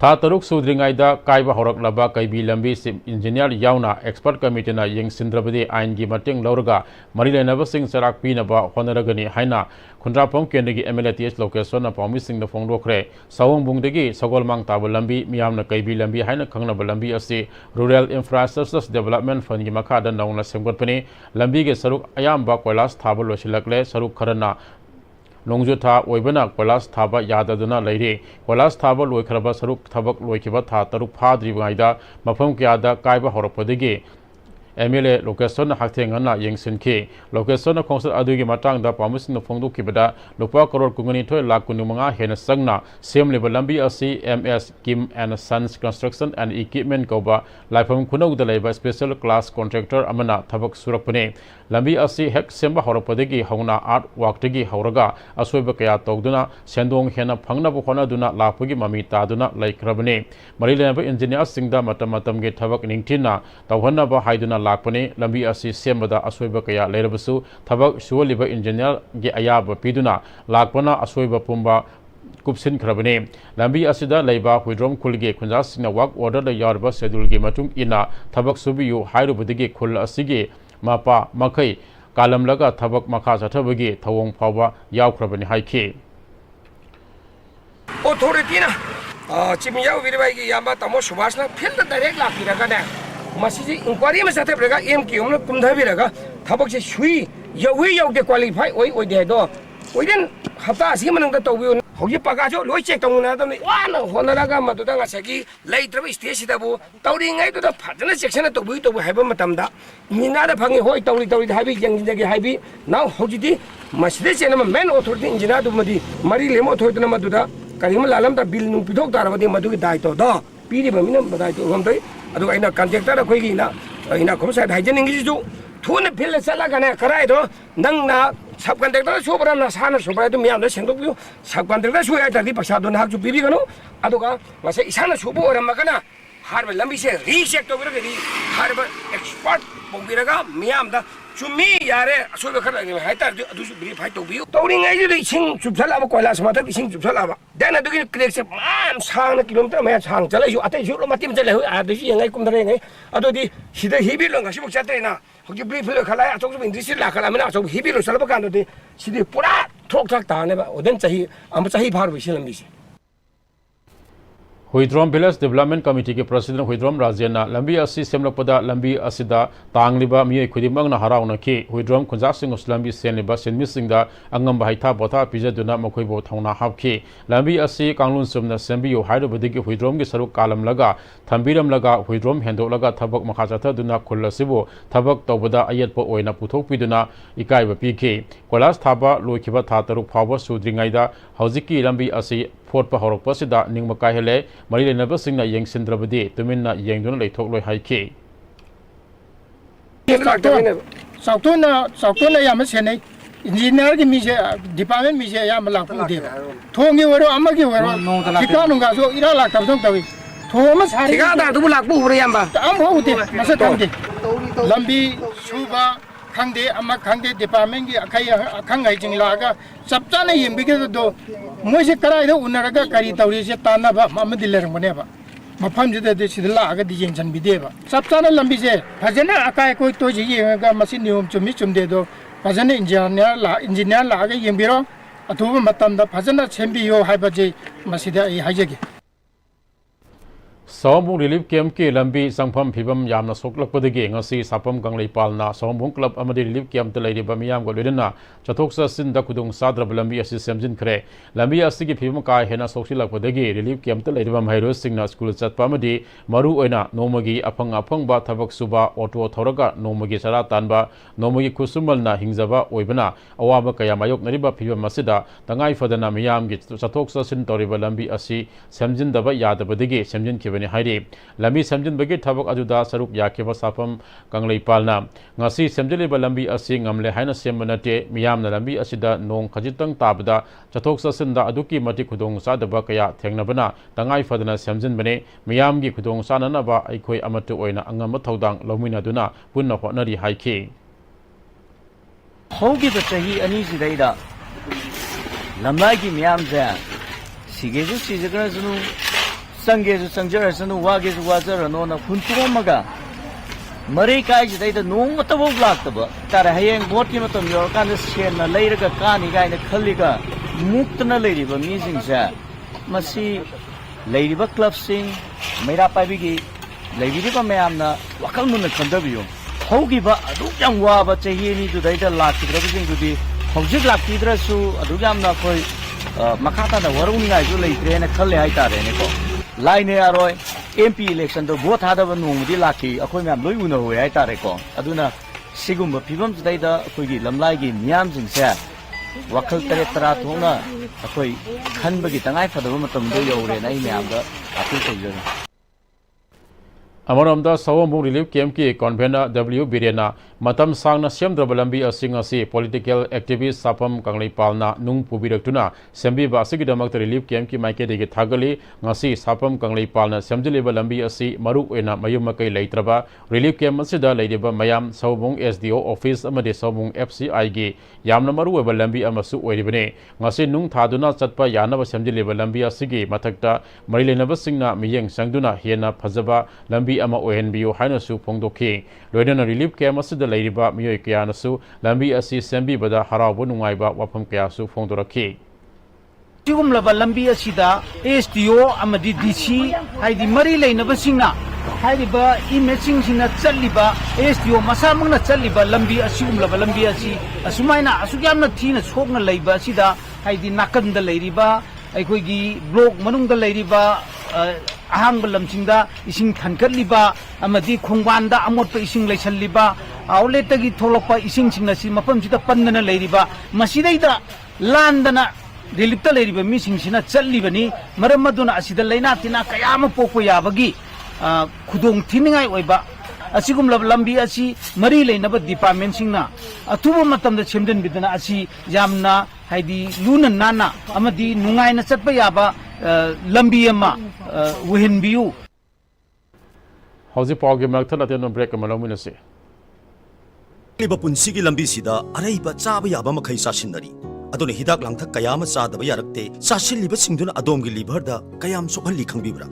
Tha taruk sudringaida kaiba horaklaba kaibi lambi engineer yauna expert committee na yeng sindrabadi ain gi mating lauraga marilenaba sing sarak pinaba honaragani haina khundrapong kendegi MLATS location na pawmi sing na phongdokre sawong bungdegi sagolmang tabal lambi miyamna kaibi lambi haina khangnaba lambi ase rural infrastructure development fund gi makada nauna semgotpani lambi ge saruk ayamba koilas thabal losilakle saruk kharana Nongjutha Oibana Kolas Thaba Yadaduna Lady Kolas Thaba Loikraba Saruk Thabak Loikiba Tha Taruk Padri Vaida Mafam Kyada Kaiba Horopodigi MLA location hakthengana yengsinki location khonsat adugi matangda pamusing phongdukibada lupa crore kungani thoi lakh kunumanga hena sangna sem level lambi asi MS Kim and Sons Construction and Equipment koba laifam khunauda leiba special class contractor amana thabak surakpane lambi asi hek semba horapadagi hauna art work tagi hauraga asoiba kaya togduna sendong hena phangna bu khona duna lakpagi mami taduna laikrabane marileba engineer singda matam ge thabak ningthina tawhanna ba haiduna lakpane lambi asi sembada asoiba kaya leirabasu thabak suoliba engineer ge ayaba piduna lakpana asoiba pumba kupsin khrabane lambi asida leiba huidrom khulge khunjasina work order la yarba schedule ge matung ina thabak subiyu hairubadigi khul asige mapa makai kalam laga thabak makha chathabagi thawong phawba yawkhrabani haike authority na chimyaw virbai yamba tamo subhasna field direct lakiraga ne masiji inquiry ma sathe braga MQ umna kumdhabiraga thabak se shui yawi yawde qualify oi de do oiden hafta asi manang da tawbi hoji pagajo loi check tawna da wana honaraga maduda ngasagi leitraba stage da bu tawri ngai da phajana section tawbi haiba matamda mina da phangi hoi tawri habi jangjagi habi now hojidi maside chena main authority engineer du madi mari lemo authority na maduda karima lalam da bill nu pithok tarabadi madu dai to da piri ba mina badai to gam dai adu aina contractor da khoi gi na aina khom sai dai janing gi ju thune phil sala gane karai do nang na sub contractor sobra na sana sobra du miam da sendok yu sub contractor su ai tadi paksa do na ju piri gano adu ga mase isana subo oram magana harba lambi se recheck to bira gi harba expert bongiraga miam da chumi yare asobe khara gi haitar adu su verify to biu tawri ngai ju sing chupsala ba koila samata sing chupsala ba then adu gi crack se man sang kilometer ma sang chala ju atai ju matim chala adu ji ngai kum dare ngai adu di sida hibi lo ngasi buk chatre na hoki brief lo khala atok su industry la khala mena atok hibi lo salaba kan di sidi pura thok thak ta ne ba oden chahi am chahi bhar bi selam bi se Huidrom Village Development Committee के President Huidrom Rajena लंबी असी सेमलपदा लंबी असिदा तांगलिबा मिये खुदिमंगना हराउना की हुइद्रोम खुंजा सिंह लंबी सेनलिबा सेनमि सिंगदा अंगम हाइथा Botha पिजदुना मखोइबो थौना हाबखी लंबी असी कांगलुन सुमना सेंबियो हाइदबदिगी हुइद्रोम के सरुक कालम लगा थंबिरम लगा हुइद्रोम हेंदो लगा थबक मखा चथदुना खुल्लसिबो थबक तौबदा अयतपो ओइना पुथोकपिदुना इकाइबा पिखी कोलास थाबा लोइखिबा था तरुक फावबा सुद्रिंगाइदा हौजिकी लंबी असी फोटपा हौरकपसिदा निंगमा काहेले मरी लेनबसिंगना येंगसिंद्रबदि तुमिनना येंगदुना लेथोकलोय हाइके साउथोना याम सेनै इंजीनियर की मिसे डिपार्टमेंट मिसे याम लापुदे थोंगी वरो अमगी वरो ठिका नुंगा सो इरा लाक्तब थोक तवी थोम सारी ठिका दा दुबु लाकबु होरे यामबा am होते मसे थोंदे लंबी सुबा खंगदे अमा खंगदे डिपार्टमेंट की अखै अखंगै जिंग लागा सबचाने यंबिगे दो मोइसे कराइदो उनरगा करी तौरी से तानाबा ममदि लेरंगनेबा मफमजिदे सिदलागा दिजेंसन बिदेबा सबचाने लंबी से फजना अकाय कोई तो जी येगा मसिन नियम चुमी चुमदे दो फजना इंजीनियर लागा यंबिरो अथुबा मतमदा फजना सेंबियो हाइबजे मसिदा हाइजेगे Sawambung Relief Camp ke lambi sangpham phibam yamna soklakpadagi ngasi sapam ganglei palna Sawambung Club amadi Relief Camp te leiriba miyam go ledena chathoksa sinda kudung sadrab lambi asi semjin khre lambi asi gi phibam ka hena soksilakpadagi Relief Camp te leiriba mairo singna school chatpa amadi maru oina nomagi afang ba thabak suba auto thoraga nomagi sara tanba nomagi kusumalna hingjaba oibana awaba kaya mayok nariba phibam masida tangai fadana miyam gi chathoksa sin toriba lambi asi semjin daba yadabadagi semjin khibani हाइरे लंबी समजिन बगे थबक अजुदा सरुक याखेबा साफम कंगलई पालना ngasi semjeleba lambi asi ngamle haina sembanate miyamna lambi asida nong khajitang tabada chathok sasinda aduki mati khudong sadaba kaya thengnabana tangai fadana semjin bane miyamgi khudong sanana ba aikhoi amatu oina angam thodang lomina duna punna honari haike hogi ba chahi ani sidaida lamagi miyam ja sigeju sijagra junu संगे संजर सनु वागे वाजर no न खुनतुम मगा मरे काय जिदै the नोंग तबो लाक्तब तार हयेंग boat की मतम your कान सेन न लेरगा कानि गायन खल्लिगा मुक्त न लेरिबा मिजिंगसा मसी लेरिबा क्लब सिंग मेरा पाबिगी लेरिबा मयामना वखल मुन खंदबियो होगिबा अदु याम वाबा चही नि दुदै द लाक्तिद्रबा जिंग दुदि हौजिक लाक्तिद्रसु अदु यामना कोई मखाता द वरुंगाय जु लेत्रेन खल्ले हाय तारे ने को लाइने आरोय MP election do vote hadaba nongdi laki akhoi myam loi una hoi hai tare ko aduna sigumba phibam sidai da akhoi gi lamlai gi miyam jing se wakhal tare tara thona akhoi khanbagi tangai phadaba matam do yore nai myam da apil tawjani Amaramda Sawamung Relief Camp ki convener W Birena matam sangna semdraba lambi asing asi political activist sapam kanglei palna nung pubirektuna sembi ba asigidamak relief camp ki maike de thagali ngasi sapam kanglei palna semjiliba lambi asi maru ena mayumakai leitraba relief camp asida leidiba mayam Sawamung SDO office amade Sawamung FCI gi yamna maru eba lambi amasu oiribane ngasi nung thaduna chatpa yanaba semjiliba lambi asigi mathakta marilenaba singna miyeng sangduna hena phajaba lambi ama ONBU hainasu phongdokhi loidana relief camp asida leiriba miyoi kayanasu lambi asi sembi bada harabu nungaiba wafam kayasu phongdorakhi Tigumlaba lambi asida STO amadi DC haidi mari leinaba singna hairiba imaging singna challiba STO masamangna challiba lambi asigumlaba lambi asi asumaina asugyamna thina sokna leiba asida haidi nakanda leiriba aikoigi block manungda leiriba ahang lamsingda ising thankatliba amadi khongwanda amotpa ising leisalliba outletagi tholokpa ising singna si mafamsida pandana leiriba masidaida landana delipta leiriba mising sina challibani maram maduna asida leina tina kayama pokpo yabagi khudong thiningai oiba asigum lambi asi mari leinaba department singna atuba matamda chemden bidana asi yamna haidi luna nana amadi nungaina chatpa yaba lambi ama wuhinbiu hauji pauge makthal aten break amalomina se liba punsigi lambi sida araiba chaba yaba makhai sasinari adone hidak langthak kayama sadaba yarakte sasilliba singduna adomgi liver da kayam sokhalli khangbibra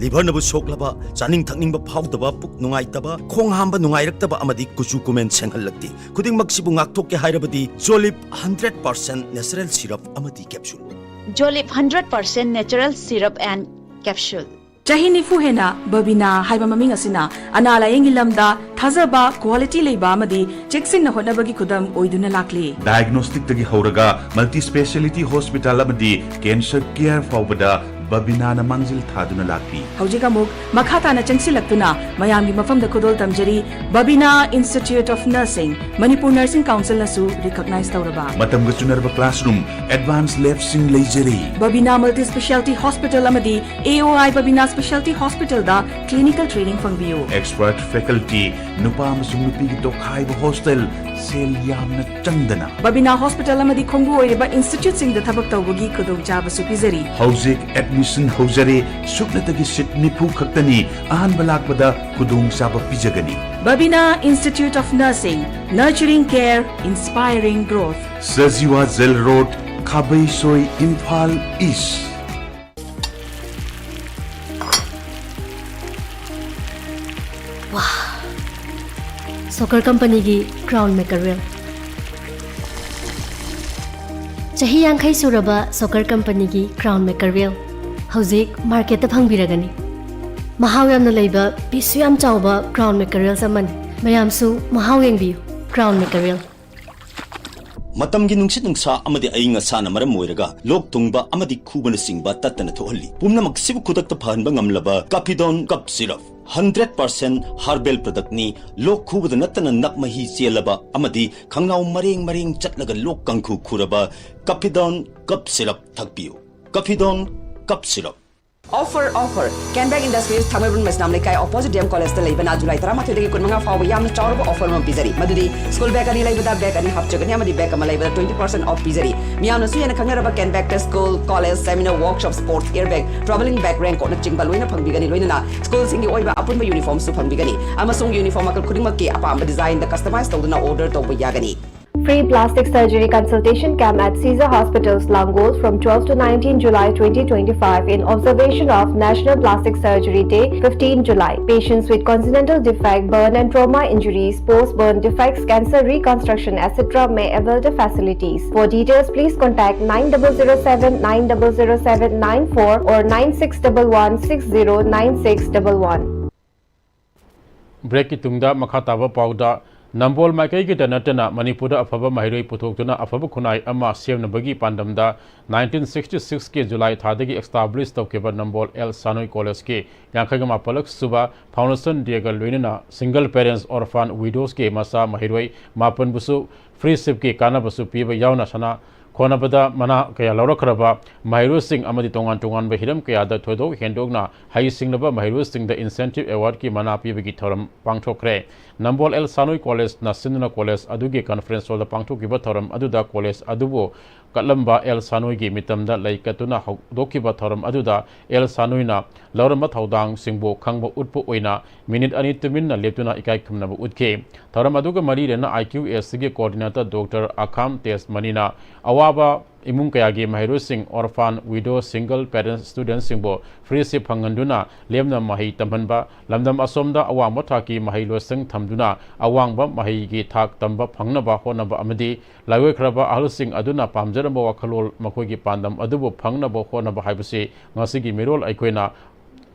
liver nabu soklaba chaning thakning ba phawdaba puk nungai taba khong hamba nungai raktaba amadi kuchu kumen senghallakti khuding maksibu ngakthok ke hairabadi jolip 100% natural syrup amadi capsule Jolip 100% natural syrup and capsule. Chahini fuhena babina haiba maming asina anala yengilamda thazaba quality leiba amadi chexing na honabagi khudam oiduna lakli diagnostic tagi horaga multi speciality hospital amadi cancer care fawbada babina na mangjil thaduna lakpi haujiga muk makhata na changsilaktuna mayamgi mafamda khudol tamjari babina institute of nursing Manipur nursing council nasu recognize tawraba matam ga chunarba classroom advanced lab sing leijeri babina multi speciality hospital amadi AOI babina specialty hospital da clinical training fangbiu expert faculty nupa amasung nupi gi tokhai ba hostel sel yamna changdana babina hospital amadi khongbu oiriba institute sing da thabak tawbugi khudong chaba su pizari hauzik admission hojare suknatagi sit nipu khaktani ahan balakbada khudong chaba pijagani babina institute of nursing nurturing care inspiring growth Sajiwa Zel Road Khabai Soi Imphal East Soccer company gi crown maker wheel chahi yankhai suraba soccer company gi crown maker wheel hauzik market ta phangbiragani mahaw yamna leiba pisu yam chawba crown maker wheel saman mayam su mahaw yengbiu crown maker wheel matamgi nungsit nungsa amadi ainga sana maram moiraga lok tungba amadi khubana singba tatana thohalli pumnamak sibu khudakta phanba ngamlaba kapidon cup syrup 100% herbal product ni lok khubada natana nakmahi chelaba amadi khangnau mareng chatlaga lok kangkhu khuraba kapidon cup syrup thakpiu kapidon cup syrup Offer Canberra Industries Thamabun Mesnam Lekai opposite DM College the Lebanon July Tramati de Kunanga for Yam Chorba offer on Pizzeri Madudi school bag and Labada bag and half chicken Yamadi bag and 20% off Pizzeri Miana Sui and Kangaraba can back to school college seminar workshop sports airbag traveling bag rank on a Chingaluina Pambigani Luina schools in the Oiba upon my uniform Supambigani Amasung uniform Kudimaki Apam design the customized order to Yagani Free plastic surgery consultation camp at Caesar Hospitals, Langos from 12 to 19 July 2025 in observation of National Plastic Surgery Day 15 July. Patients with congenital defect, burn and trauma injuries, post-burn defects, cancer reconstruction, etc. may avail the facilities. For details, please contact 9007 900794 or 9611 609611. Break it tungda makhataba pauda Nambol Makai ki Tanatana, Manipura Afaba Mahiri Putokuna Afaba Kunai Ama Siam Nabagi Pandamda, 1966 ke July Thadagi established of Kiba Nambol El Sanoi College ke, Yankagama Palak Suba, Foundation Diagal Luina, single parents orphan widows ke Masa Mahirway, Mapan Busu, free sip ke Kana Basu Piba Yauna Sana, Konabada Mana Kaya Laura Kraba, Mahiru Singh Amadi Tongan Tongan Behiram Kaya the Todo Hendogna, Hai Singlaba Mahiru Singh the incentive award ki Mana Pibigi Thoram Pangtokre, Nambol El Sanoi College Nasinuna College Adugi Conference or the Pangtokiba Thoram Aduda College Adubo, Kalamba El Sanoi gi Mitamda Laikatuna Dokiba Thoram Aduda El Sanoina, Laurama Taudang Singbo Kangbo Utpo Oina, Minute Anitumina Leptuna Ikai Kumnabu Utke, Thoram Aduga Marina IQS coordinator Dr. Akam Tes Manina, Awaba Imung Kayagi Mahiru Singh orphan widow single parent student Singbo free sip Hanganduna Lemna Mahi Tambanba Lamdam Asomda Awang Mataki Mahilo Singh Tamduna Awangba Mahi Gi Tak Tamba Pangnaba Honaba Amadi Lawe Kraba Ahlu Singh Aduna Pamjaramba Wakalol Makogi Pandam Adubu Pangnaba Honaba Haibasi Ngasigi Mirol Aikoina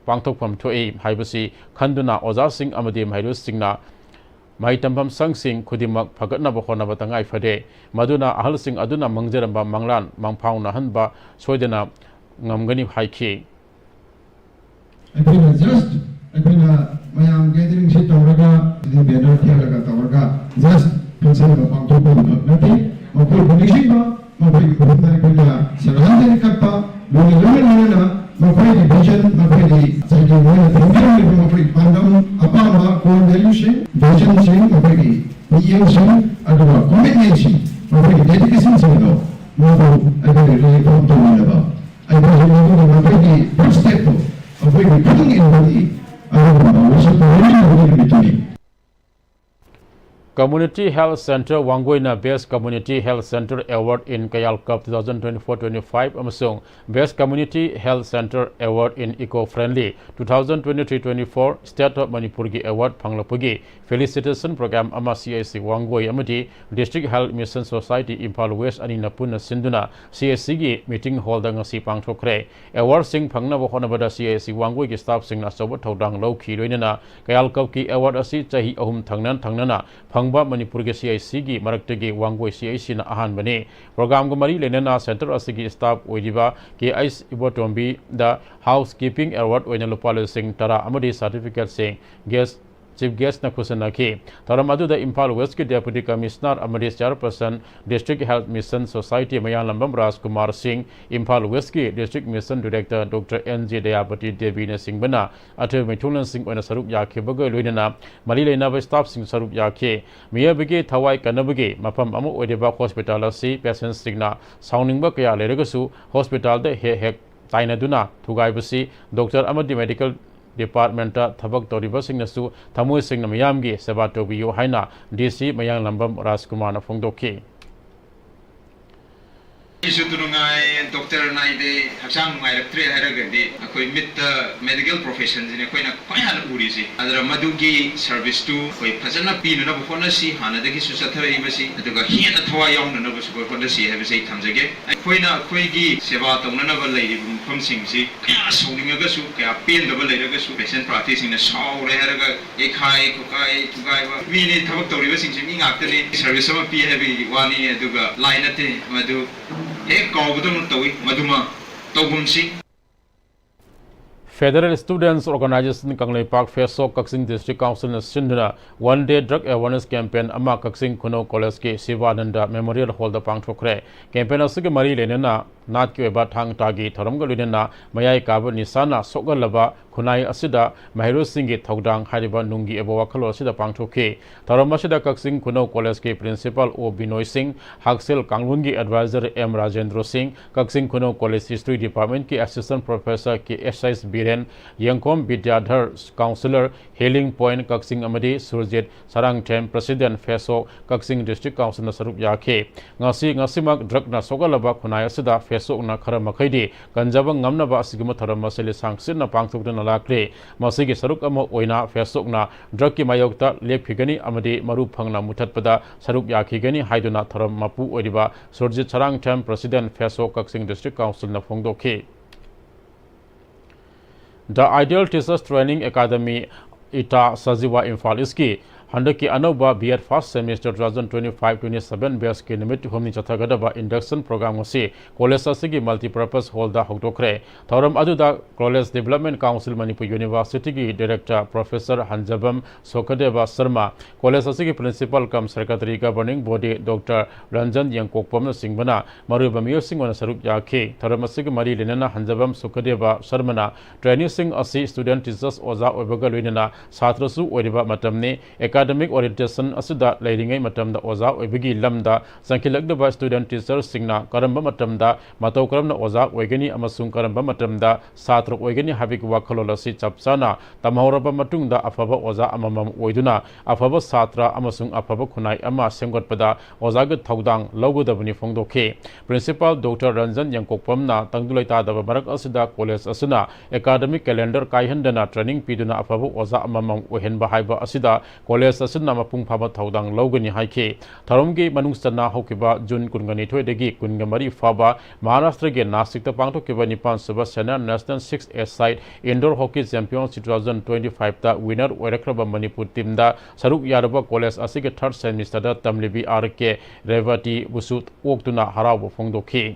Pangtokpam Toi Haibasi Kanduna Oza Singh Amadi Mahiru Singhna Mahitambam Sang Singh Kudimak Pagatna Bahona Batangai Fade, Maduna Ahal Singh Aduna Mangjaramba Manglan, Mangpauna Hanba, Swedena Ngamgani Haiki. Just Mayam gathering shit Toraga, the Better Tialaga Toraga, just concern about Topo Nati, Moko Bunishiba, Moko Kuda, Sarahanda Kappa, Luna, Mafai vision, Mafai Sajan, Mafai Pandam, Apama, Coalition, Vision Sing, Mafai, Pm-Istv, Adwa, Commitment, Mafai Dedication Sing, Mafai, I got really from Tomanaba. I was Mafai, first step of putting in body, I was really between. Community Health Center Wangoina Best Community Health Center Award in Kayal Cup 2024-25 Amasung Best Community Health Center Award in Eco-Friendly 2023-24 State of Manipuri Award Panglapugi Felicitation Program Ama CIC Wangoi Amati District Health Mission Society Impal West Ani Napuna Sinduna CIC Meeting Hall Dangasi Pangtokre Award Sing Pangna Honabada CIC Wangoi Staff Sing Nasoba Todang Low Ki Loinana Kayal Cup Ki Award Asi Chahi Ahum Tangnana Manipur ke CIC gi Maraktagi Wangoi CIC na ahan bane program gumari lenana center asigi staff oidiba ke ice ibotombi the housekeeping award oina lupal sing tara amadi certificate sing guest Chief Guest na kusana ki taramadu the Impal West ke Deputy Commissioner amadi Chairperson District Health Mission Society Mayan Lambam Raj Kumar Singh Impal West ke District Mission Director Dr. NJ Dayapati Devina Singh bana ate Mithulan Singh oina sarup yakhe bagai loinana malilena ba staff sing sarup yakhe miya bige thawai kanabage mafam amu oideba hospital asi patients singna sounding ba kaya leregasu hospital de hek tainaduna thugaibasi doctor amadi medical Department Thabak Toriba Singh Nasu Thamui Singh Namayamgi Sebato Biyo Haina DC Mayang Lambam Raskumar na Fongdoki. Isutulungai Dr. Naide Hachang Electric Haragadi, Akoi mit medical professions in a Koina Koyan Urisi, Adra Madugi service to Koi Pazana Pin and Fonasi, Hanadaki Susatara Ibasi, the Gahian at Hawaii and Novus Fonasi have a say comes again. Koina Koigi, Sebato, another lady from Singsi, Sounding a gasu, Pin double legasu, patient practicing a shaw, Haraga, Ekai, Kokai, Tugaiva. We need Tabak Toriba Singing after the service of a P heavy one in a Duga, line at the Madu. Federal Students Organization Kanglei Park Fesok Kaksing District Council na Sinduna One Day Drug Awareness Campaign Ama Kaksing Kuno College ke Sivananda Memorial Hall da Pangthokre campaign asige mari lenena nat ke ba thang tagi thoramga lenena mayai kaba nisana sogalaba khunai asida Mahiru Singh ge thodang hariba nungi ebo wakhalo asida pangthoke thoramasida Kaksing Kuno College ke principal O Binoy Singh Haksel Kanglungi advisor M Rajendra Singh Kaksing Kuno College History Department ke assistant professor ke SIS Yangkom Bidyadhar Councillor Hailing Point Kaksing Amadi Surjit Sarang Tem President Feso Kaksing District Council na sarup yakhe ngasimak drug na sogalaba khunai asida Feso na khara makhaidi kanjabang ngamna ba asigima tharam masele sangsin na pangthukna na lakre masigi saruk ama oina Feso na drug ki mayokta lekphigani amadi maru phangna muthatpada sarup yakhigani haiduna tharam mapu oidiba Surjit Sarang Tem President Feso Kaksing District Council na phongdokhe. The Ideal Teachers Training Academy Ita Sajiwa Imphal iski हंडकी अनौबा BEd first semester 2025-27 batch के निमित हमनी चथगदबा induction programme से college असिगी multipurpose hall दा हौदोखरे थौरम अदुदा college development council Manipur university की director professor Hanjabam Sokhdeva Sharma college असिगी principal cum secretary governing body doctor Ranjan Yankokpam सिंगबना मरुब मियोसिंग वन सरुप याखे थौरम असिगी मरी लेनना हंजबम सोखदेवा शर्मना ट्रेनिंग सिंग असि स्टूडेंट टीचर्स ओजा ओबगा लोइनना छात्रसु ओरिबा मतमने एकेडमिक ओरिएंटेशन असुदा लेरिंगै मतमदा ओजा ओइबगी लमदा संखिलकदबा स्टूडेंट टीचर सिंगना करंबा मतमदा मतौ करमना ओजा ओइगनी अमसुंग करंबा मतमदा छात्र ओइगनी हाबिक वाखलोल असि चपचाना तमहौरबा मतुंगदा अफबा ओजा अममम ओइदुना अफबा छात्र अमसुंग अफबा खुनाई अमा सेमगतपदा ओजाग थौदांग लौगदबनि फोंदोखे principal doctor Ranjan यंकोकपमना तंगदुलैतादबा मरक असुदा college असुना academic calendar कायहंदना training पीदुना अफबा ओजा अममम ओहेनबा हाइबा असुदा कॉलेज असुना मपुंग फाबा थौदांग लौगनी हाइखे थरमगी मनुंगसना हौकिबा जून 22 कुनगमरी फाबा महाराष्ट्र के नासिक पांगथोकिबा निपान सुबा सेना national 6 side indoor hockey championship 2025 ता विनर ओरखरबा मणिपुर टीम दा सरुक यारबा कॉलेज असिगे थर्ड सेमिस्टर दा तमलिबी आर के रेवती बुसुत ओक्तुना हराव फोंदोखी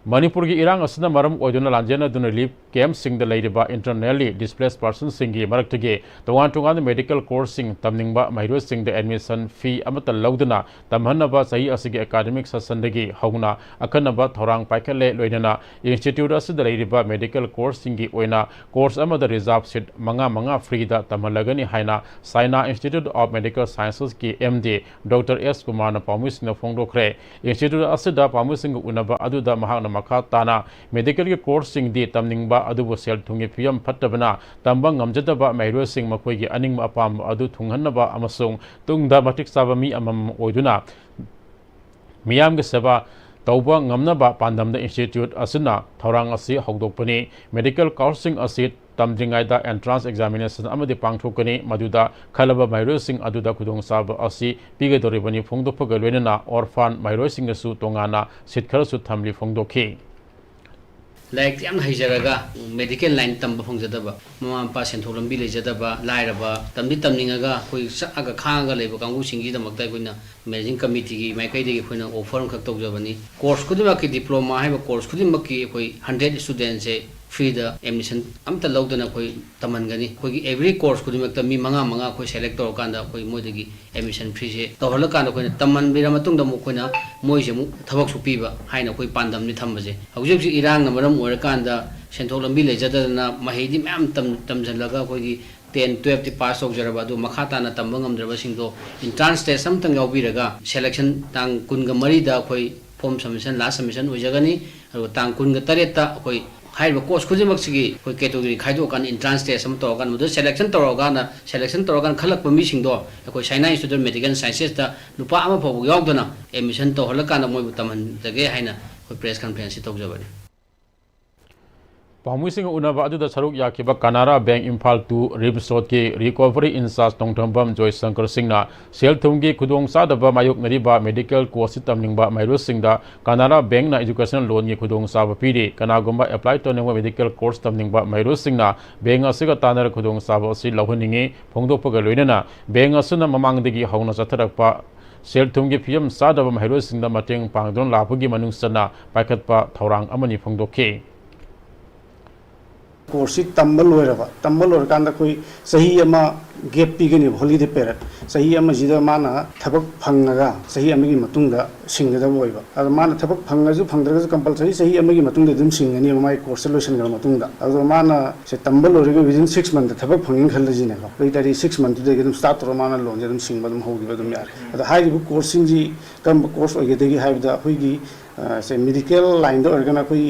मणिपुर की इरांग असना मरम ओइदुना लांजेना दुना रिलीफ कैंप सिंग द लेरिबा इंटरनली डिस्प्लेस पर्सन सिंगी मरक्तगे तोवान टोगान मेडिकल कोर्स सिंग तमनिंगबा माइरो सिंग द एडमिशन फी अमत लौदना तमहनबा सही असिगे एकेडमिक ससंदगी हौना अखनबा थौरांग पाइखले लोइनना इंस्टीट्यूट असद लेरिबा मेडिकल कोर्स सिंगी ओइना कोर्स अमद रिजर्व सीट मंगा फ्री दा तमहलगनी हाइना साइना इंस्टीट्यूट ऑफ मेडिकल साइंसेस की एमडी डॉक्टर एस कुमार न पामुसिंग फोंदोखरे इंस्टीट्यूट असद पामुसिंग उनबा अदुदा महाना मखा ताना मेडिकल के कोर्स सिंग दी तमनिंगबा अदुबो cell थुंगे फियम फट्टबना तंबा ngamjadaba mairo sing makoi gi aning apam adu thunghanaba amasung tungda matik saba mi amam oiduna miyam ge seba tauba ngamnaba pandamda institute asuna thorang asi hogdokpani medical course asi tamdringaida entrance examination amadi pangthokani maduda khalaba mairo sing aduda khudong saba asi pigedoribani phongdophaga loinana orphan mairo sing su tongana sitkharasu thamli phongdokhi लाइक याम हाइजरगा medical line तंब फंगजदबा ममा पा सेंथो लंबी लेजदबा लाइरबा तमदि तमनिंगा कोई सआगा खांगा लेबा कांगु सिंगी दमकता कोइना मैनेजिंग कमिटी की माइकैदगी कोइना ऑफर खक तौजबनी कोर्स खुदिमा की डिप्लोमा हाइबा कोर्स खुदिमा की कोई 100 स्टूडेंट से फ्री द एडमिशन अमता लौदना कोई तमनगनी कोई एवरी कोर्स खुदिमकता मी मंगा कोई सेलेक्ट तौर कांदा कोई मोदगी एडमिशन फ्री से तौहल कांदा कोइना तमन बिरा मतुंग दमु कोइना मोइसे मु थबक सुपीबा हाइना कोई पांदमनि थंबजे हौजिक जि इरांग न मरम ओर कांदा सेंथोक लंबी लेजदना महेदी मैम तमजलगा कोई 10 12 ति पास तौजरबा दु मखा ताना तंब ngamdraba singdo entrance test amtang yaubiraga selection tang kunga marida koi form submission last submission ojagani tang kunga tareta koi हाइबा कोर्स खुदिमक सिगी कोई कैटेगरी खाइदो कान एंट्रेंस टेस्ट सम तो कान मुदु सिलेक्शन तौरगान खलक पमी सिंगदो कोई साइना इंस्टीट्यूट मेडिकल साइंसेस दा नुपा अमा फबु यावदना एडमिशन तो हलकान मोइबु तमन जगे हाइना कोई प्रेस कॉन्फ्रेंस तौजबनी पामुसिंग उनबा अदुदा सरुक याखिबा Canara bank Imphal 2 RIMS road के recovery incharge Tongthambam Joy Shankar सिंगना सेल थुंगी खुदोंग सादबा मायुक नरिबा मेडिकल कोर्स तमनिंगबा माइरो सिंगदा कनारा बैंक ना एजुकेशनल लोन की खुदोंग साब पीरे कनागुंबा अप्लाई तोनेंगबा मेडिकल कोर्स तमनिंगबा माइरो सिंगना बैंक असिगा तानर खुदोंग साब असि लहुनिंगे फोंगदोपगा लोइनना बैंक असुना ममांगदगी हौना चथरकपा सेल थुंगी फियम सादबा माइरो सिंगदा मतेंग पांगदोन लापुगी मनुंगसना पाइखतपा थौरांग अमनि फोंगदोखे कोर्स तंबल होरकान कोई सही अमा गेप पीगनी हॉलीडे पेरियड सही अमा जिदा माना थबक फंगगा सही अमगी मतुंगदा सिंगदा बोइबा अद माना थबक फंगजु फंगद्रगजु कंपलसरी सही अमगी मतुंगदा दुम सिंगनी माय कोर्स सोल्यूशन गर मतुंगदा अद माना से तंबल होरगे विदिन 6 मंथ थबक फंगिंग खलजिने को कोई तारी 6 मंथ दे दुम स्टार्ट रो माना लोन जे दुम सिंगबा दुम होगिबा दुम यार अद हाइबु कोर्सिंग जी कम कोर्स ओगेदेगी हाइबदा होइगी से मेडिकल लाइन दो ओरगना कोई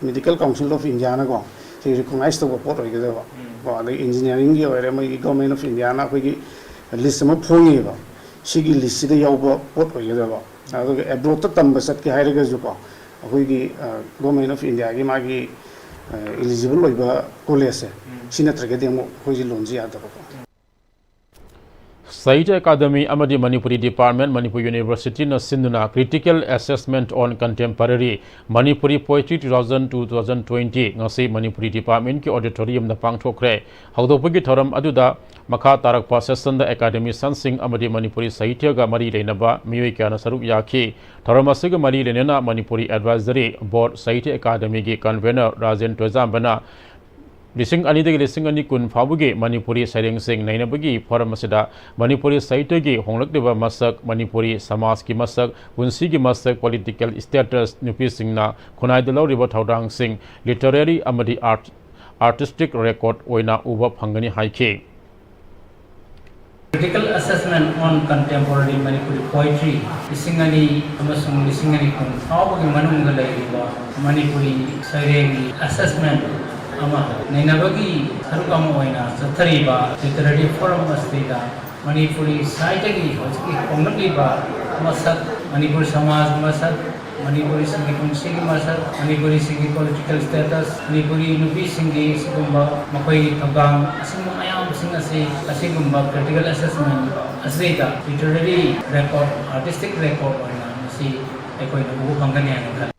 मेडिकल काउंसिल ऑफ इंडिया ना को रिकॉग्नाइज तो पोट होइगदबा इंजीनियरिंग की ओरे मई गवर्नमेंट ऑफ इंडिया ना कोई लिस्ट में फोंगेबा सिगी लिस्ट दे यावबा पोट होइगदबा अदो एब्रोड तंब सत के हाइरगे जो को कोई गवर्नमेंट ऑफ इंडिया की मागी एलिजिबल होइबा कॉलेज से सिनत्रगे देमो कोई लोन जी आदबा Sahitya Academy amadi Manipuri Department Manipuri University na sinduna Critical Assessment on Contemporary Manipuri Poetry 2000-2020 ngasi Manipuri Department ki auditorium na pangthokre haudopagi thoram aduda makha tarakpa session da academy sansing amadi Manipuri Sahitya ga mari leinaba miyoi kya na saruk yakhi thoram asig mari lenena Manipuri Advisory Board Sahitya Academy gi convener Rajen Twezambana Lising ani dagi lising ani kun fabugi Manipuri Saireng Sing nainabagi forum masida Manipuri Sahitya gi honglakdeba masak Manipuri Samas ki masak bunsi gi masak political status nupi singna khunai dalau riba thaudang sing literary amadi artistic record oina uba phangani haike Critical assessment on contemporary Manipuri poetry lisingani amasung lisingani kun fabugi manunga laiba Manipuri Saireng assessment Nainabagi Harukam Oina, Sathariba, Literary Forum Mastida, Manipuri Saitagi, Komatiba, Masak, Manipuri Samaj Masak, Manipuri Singi Kunsi Masak, Manipuri Singi political status, Manipuri Nubi Singi Sigumba, Makoi Tagang, Asimayam Singasi, Asigumba, critical assessment, Asrita, literary record, artistic record, Nasi, Ekoi Nabu Pangani.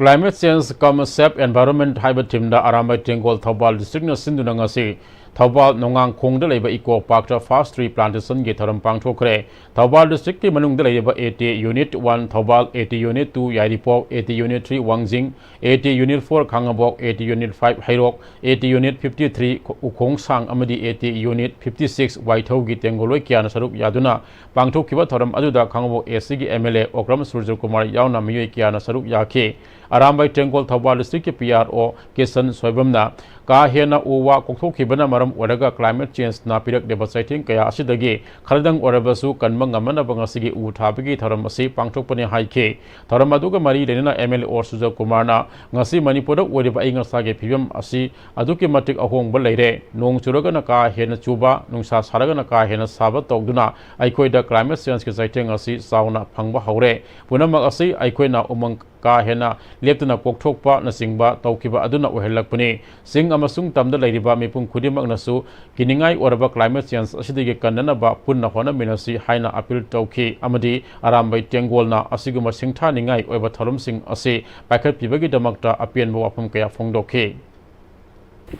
Climate Change Concept Environment Hybrid Team da Arambai Tengol Thobal District na sinduna ngasi Thobal Nongang Khongda leiba Eco Park da Fast Tree Plantation gi tharam pangthokre Thobal District ki manungda leiba 80 Unit 1 Thobal 80 Unit 2 Yairipok 80 Unit 3 Wangjing 80 Unit 4 Khangabok 80 Unit 5 Hairok 80 Unit 53 Ukhongsang amadi 80 Unit 56 Waithau gi Tengoloi kya na sarup yaduna pangthokkiba tharam aduda Khangabok AC gi MLA Okram Surja Kumar yauna miyoi kya na sarup yakhe Arambai Tengol Thobal District ki PRO Kesan Soibamna ka hena uwa kokthokibana maram oraga climate change na pirak deba sighting kaya asidagi khaladang orabasu kanma ngamana bangasigi u thabigi tharam asi pangthokpani haike tharam aduga mari lenina MLA or Suja Kumar na ngasi Manipura oriba ingasage phibam asi aduki matik ahongba leire nong churaga na ka hena chuba nungsa saraga na ka hena saba togduna aikoida climate change ki sighting asi sauna phangba haure punamak asi aikoina umang ka hena leptuna kokthokpa na singba tawkiba aduna ohelakpuni sing amasung tamda leiriba mipung khudimak nasu kiningai oraba climate change asidigi kannana ba punna hona minasi haina appeal tawki amadi Arambai Tengol na asiguma singtha ningai oiba tharum sing ase pakhat pibagi damakta apian bo apum kaya phongdokhe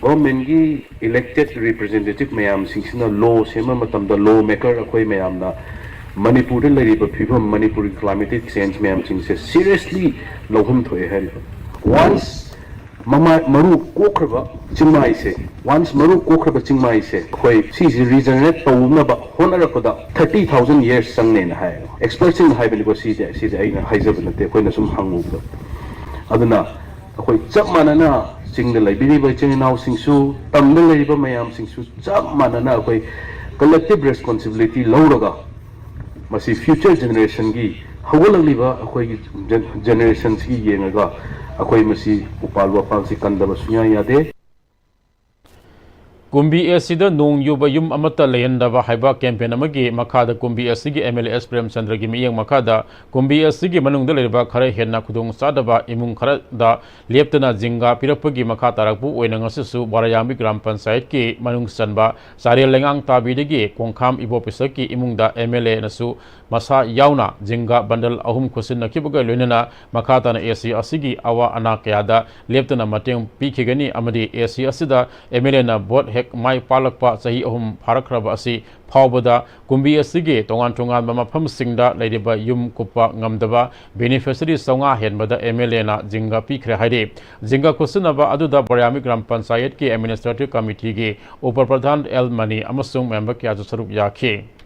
Government gi elected representative mayam singsina law sema matamda law maker akoi mayam na Manipur lariba phibam Manipur climatic change mayam singse seriously lohum thoe hai once mama maru kokraba chingmai se once maru kokraba chingmai se khoi si regenerate tawna ba honara koda 30000 years sangne na hai experts in high believe si aina haijab na te khoi na sum hangu aduna khoi chap manana singda laibiri ba chingnau singsu tamda lariba mayam singsu chap manana khoi collective responsibility lawraga masi future generation gi hawalaliba akoi generations gi yengaga akoi masi upalwa pangsi kandaba sunya yade Kumbi Asida Nong Yuba Yum Amata Layandava Haiba campaign amagi Makada Kumbi Asigi MLS Prem Chandra gi miyang Makada Kumbi Asigi Manung Deliba Kare Hena Kudung Sadaba Imung Kara da Leptana Jinga Pirapagi Makata Rapu Oinangasisu Barayami Gram Pansayat ki Manung Sanba Sari Lengang Tabidigi Kongkam Ibo Pisaki Imung da MLA Nasu Masa Yauna Jinga Bandal Ahum Kusin Nakibuga Lunana Makata na AC Asigi Awa Anakayada Leptana Mateng Pikigani Amadi AC Asida MLA na Bot Mai Palakpa Sahi Ahum Parakraba Asi Paubada Kumbi Asigi Tongan Tongan Mapam Singda Ladiba Yum Kupa Ngamdaba Beneficiary Songa Henbada MLA na Jinga Pikre Haide Jinga Kusinaba Aduda Barayami Gram Pansayat ki Administrative Committee ki Upar Pradhan El Mani Amasung member ki Ajusarup Yakhe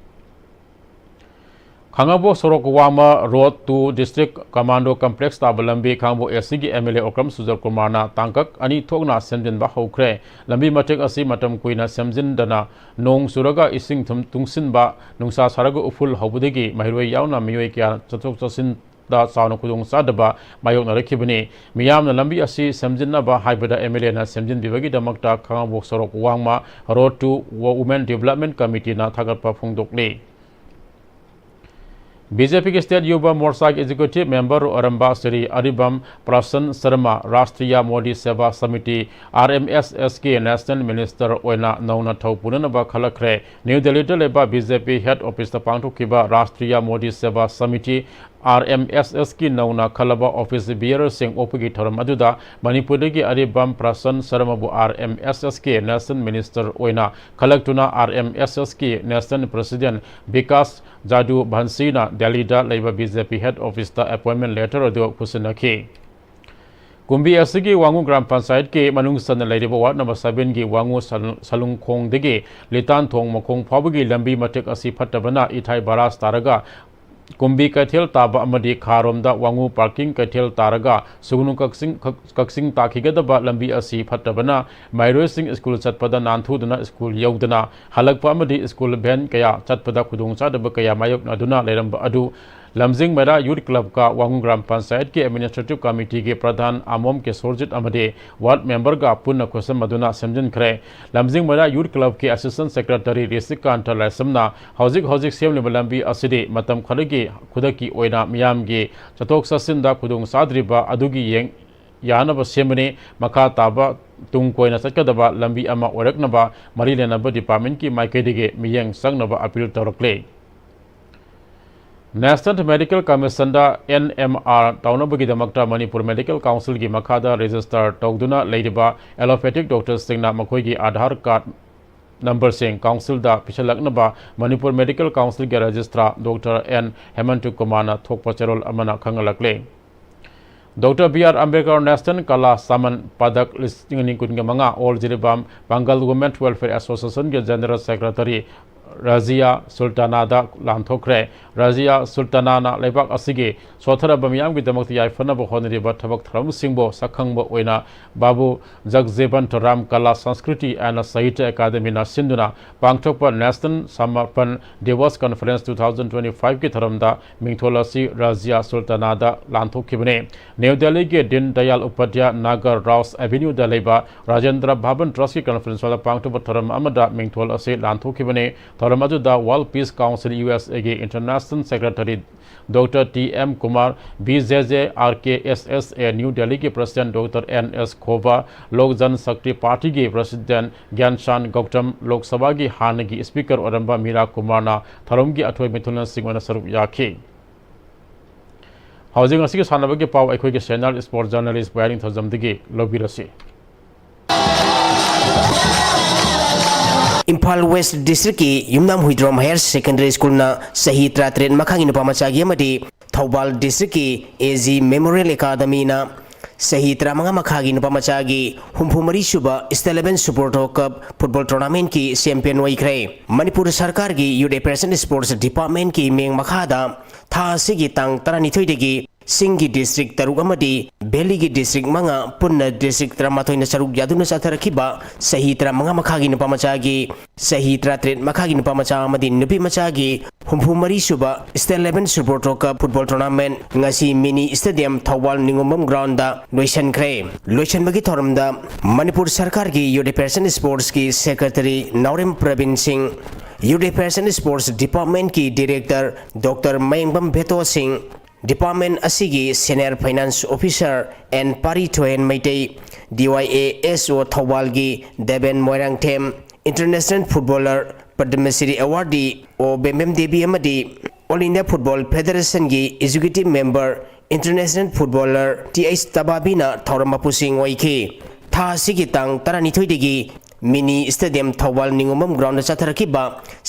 Khangabo Sorok Wama Road to District Commando Complex Tabalambi Khangbo SCG MLA Okram Sujar Kumar na Tangkak Ani Thokna Semjin Ba Hokre Lambi Matek Asi Matam Kuina Semjin Dana Nong Suraga Ising Tungsin Ba Nungsa Saraga Uful Hobudegi Mahirwe Yauna Miyoi Kya Chatok Chasin da Sauna Kudung Sadaba Mayok Narakibani Miyam na Lambi Asi Semjin na Ba Haibada MLA na Semjin Bibagi Damakta Khangbo Sorok Wangma Road to Women Development Committee na Thagat Pa Phongdokle BJP के state Yuva Morcha के executive member अरंबा Shri Aribam प्रसन्न शर्मा राष्ट्रीय मोदी सेवा समिति RMSS के national minister ओइना नौना थौपुननबा खलखरे new Delhi लेबा BJP head office पांथोखिबा राष्ट्रीय मोदी सेवा समिति RMSS की नौना खलबा ऑफिस बियर सिंह ओपगी थरम अदुदा मणिपुर की अरिबम प्रसन्न शर्माबु RMSS के नेशनल मिनिस्टर ओइना खलक्तुना RMSS की नेशनल प्रेसिडेंट विकास जादू भंसीना दिल्ली दा लेबा बीजेपी हेड ऑफिस दा अपॉइंटमेंट लेटर अदु खुसनखी कुंभी असगी वांगू ग्राम पंचायत के मनुंग सन लेरिबा वार्ड नंबर 7 की वांगू सलुंगखोंग दगे लितान थोंग मखोंग फाबगी लंबी मटेक असि फट्टबना इथाई बारास तारगा कुंभी कैथेल ताबा अमदी खारोमदा वांगू पार्किंग कैथेल तारगा सुगुनु कक्सिंग ताखिगदबा लंबी असि फट्टबना माइरोय सिंह स्कूल चटपदा नानथुदना स्कूल यौदना हलकपा अमदी स्कूल बैन कया चटपदा खुदोंग चादब कया मायोकनादुना लेरंबा अदु लमजिंग मेरा यूथ क्लब का वांगू ग्राम पंचायत के एडमिनिस्ट्रेटिव कमेटी के प्रधान आमोम के सोरजित अमदे वार्ड मेंबर का पुनः खुसम मदुना समझनखरे लमजिंग मेरा यूथ क्लब के असिस्टेंट सेक्रेटरी रिसिकांत लाइसमना हौजिक सेमलिबा लंबी असिदे मतम खरगी खुदकी ओइना मियाम के चतोक ससिंदा खुदोंग साद्रिबा अदुगी येंग यानब सेमने मखा ताबा तुंग कोइना चटकदबा लंबी अमा ओरकनबा मरी लेनबा डिपार्टमेंट की माइकेदिगे मियंग संगनबा अपील तौरक्ले नेशनल मेडिकल कमीशन NMR तौनबगीदमक्ता मणिपुर मेडिकल काउंसिल की मखादा रजिस्टर तौदुना लेरिबा एलोपैथिक डॉक्टर सिंगना मखोई आधार कार्ड नंबर सिंह काउंसिल दा पिछलकनबा मणिपुर मेडिकल काउंसिल के registrar doctor N Hemant Kumar थोकपा चरोल अमना खंगलकले doctor BR Ambedkar national Kala Samman Padak listing मंगा all Jiribam Bengal women welfare association के जनरल सेक्रेटरी राजिया सुल्तानादा लांथोखरे राजिया सुल्तानाना लेबाक असिगे सोथरब मियाम की दमक याइफनब होनरिबा थबक थरम सिंबो सखंगबो ओइना बाबू जगजेबन राम कला संस्कृति एंड साहित्य अकादमी ना सिंधुना पांगथोकपा नेशनल समर्पण दिवस कॉन्फ्रेंस 2025 की थरमदा मिंगथोलसी राजिया सुल्तानादा लांथोखिबने न्यू दिल्ली के दिन दयाल उपाध्याय नागर राउस एवेन्यू दलेबा राजेंद्र भवन ट्रस्ट की कॉन्फ्रेंस वाला पांगथोकपा थरम अमदा मिंगथोलसी लांथोखिबने थरमजुदा वर्ल्ड पीस काउंसिल USA के international secretary doctor TM Kumar BJJRKSSA new Delhi के प्रेसिडेंट डॉक्टर NS खोबा लोक जनशक्ति पार्टी के प्रेसिडेंट ज्ञानशान गौतम लोकसभा की हान की स्पीकर औरंबा मीरा कुमार थरम की अथोई मिथुन सिंह सरुक याखी हाउसिंग असि के सानब के पाव अखोई के चैनल स्पोर्ट जर्नलिस्ट वायरिंग थजमदगी लोबिरसी इम्फाल वेस्ट डिस्ट्रिक्ट की Yumnam Huidrom higher secondary school ना सही 33 मखांगी नुपा मचागी अमदी थौबाल डिस्ट्रिक्ट की AG मेमोरियल एकाडमी ना सही 35 मखांगी नुपा मचागी हुमफुमरी सुबा स्टेट 11 सुपरटो कप फुटबॉल टूर्नामेंट की चैंपियन ओइख्रे मणिपुर सरकार की यूथ एपेरेशन स्पोर्ट्स डिपार्टमेंट की मेंग मखादा था सिगी तांग 32 दगी सिंगी डिस्ट्रिक्ट तरुक अमदी बेली की डिस्ट्रिक्ट मंगा पुन्ना डिस्ट्रिक्ट 13 न सरुक यादुन साथरखिबा सही 35 मखागी नुपा मचागी सही 33 मखागी नुपा मचा अमदी नुपी मचागी हुमफुमरी सुबा स्टेट 11 सुपरटो cup football tournament ngasi mini stadium Thoubal Ningomam ground दा लोइसनख्रे लोइसनबगी थोरमदा मणिपुर सरकार की यूथ एपेरेशन स्पोर्ट्स की सेक्रेटरी नौरेम प्रवीण सिंह यूथ एपेरेशन स्पोर्ट्स डिपार्टमेंट की director doctor Mayengbam Bheto Singh department असिगी सीनियर फाइनेंस ऑफिसर एन पारी थोयन मैतै DYASO थौबाल की Deven Moirangthem international footballer Padmashri awardee O Bembem Devi अमदी ऑल इंडिया फुटबॉल फेडरेशन की executive member international footballer TH तबाबीना थौरमपुसिंग ओइखी था सिगी तांग 32 दगी mini stadium Thoubal Ningomam ground चाथरखिबा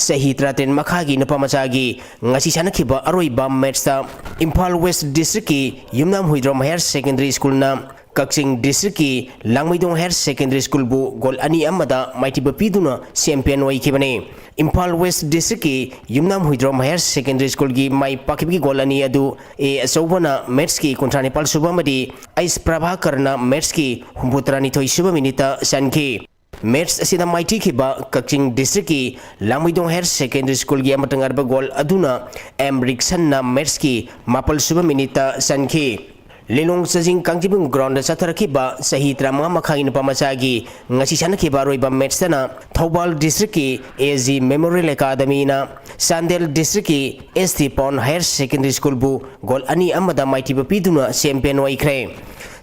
सही 33 मखागी नुपा मचागी ngasi sanakhiba aroiba match ta Imphal west district की Yumnam Huidrom higher secondary school ना Kakching district की लांगमैदोंग हायर सेकेंडरी स्कूल बु गोल अनि अमदा माइटिबा पिदुना चैंपियन ओइखिबने इम्फाल वेस्ट डिस्ट्रिक्ट की Yumnam Huidrom higher secondary school की माइ पाकिबी गोल अनि अदु ए असौबना मैच की 39 सुबा मदी आइस प्रभाकरना मैच की 39 सुबा मिनिटा सनखी मैच असिदा माइटी खिबा कक्सिंग डिस्ट्रिक्ट की लांगमैदोंग हायर सेकेंडरी स्कूल की अमतंगारबा गोल अदुना एम रिक्सन ना मैच की 9 सुबा मिनिटा सनखी Lelong Sajing Kangtibung Ground Satarkiba, Sahitra Mamaka in Pamachagi, Nasisanakiba Roiba Metstana, Thobal District, AZ Memorial Academy na, Sandel District, ST Pon Higher Secondary School Bu, Gol Ani Amada Mighty Piduna, Champion Waikre.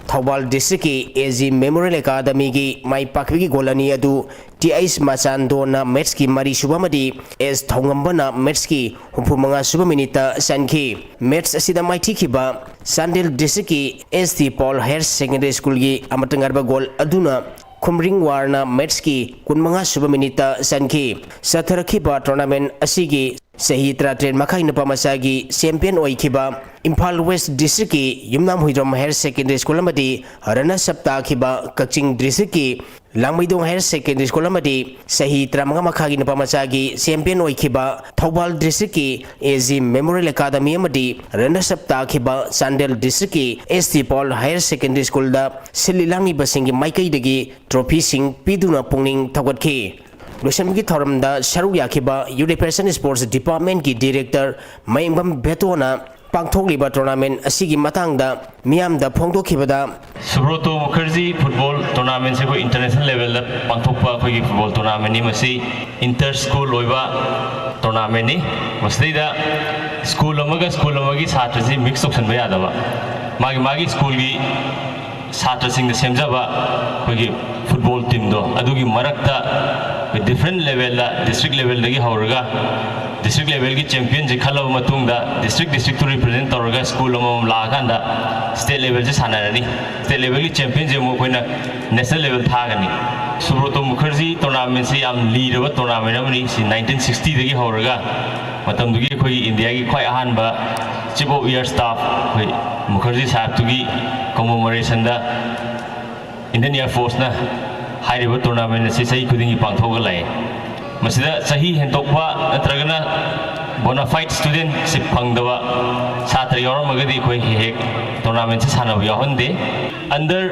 Thobal District AZ Memorial Academy gi Mai Pakwi Golani adu TIS Masando na Metski Mari Subamadi S Thongambana Metski Humpumanga Subaminita Sanki Mets Asida Mighty Kiba Sandel District ST Paul Higher Secondary School gi Amatangarba Gol Aduna Kumring Warna Metski Kunmanga Subaminita Sanki Satharakiba Tournament Asigi Sahitra Train Makai Napamasagi Champion Oikiba Imphal West District Yumnam Huidrom Higher Secondary School Amadi Harana Sapta Kiba Kaching District Langmaidong Higher Secondary School Amadi Sahitra Makai Napamasagi Champion Oikiba Thobal District AZ Memorial Academy Amadi Harana Sapta Kiba Sandel District ST Paul Higher Secondary School da Sililangi Basingi Maikai Dagi Trophy Sing Piduna Pungning Tawatki Lusamgi Thoramda Saru Yakiba Education Sports Department ki Director Mayambam Betona Pangthokliba Tournament Asigi Matangda Miamda Phongdokibada Subroto Mukherjee Football Tournament se ko international level da pangthokpa khoi football tournament ni masi inter school loiba tournament ni masida school amagi satrasi mix option ba yadaba magi school gi satrasing da semjaba khoi football team do adugi marakta different level la district level dagi hauraga district level ki champion je khalaba matungda district to represent tawraga school amam la kanda state level je sanarani state level ki champion je mo koina national level thagani Subroto Mukherjee tournament se am lead ba tournament amani 1960 dagi hauraga matam dugi khoi India ki khoi ahan ba chief of year staff khoi Mukherjee sahab tugi commemoration da Indian Air Force na Hariba tournament se sahi kudingi pangthogalai masida sahi hentokwa natragana bona fide student se phangdawa chhatra yoramagadi khoi hek tournament se sanaba yahonde under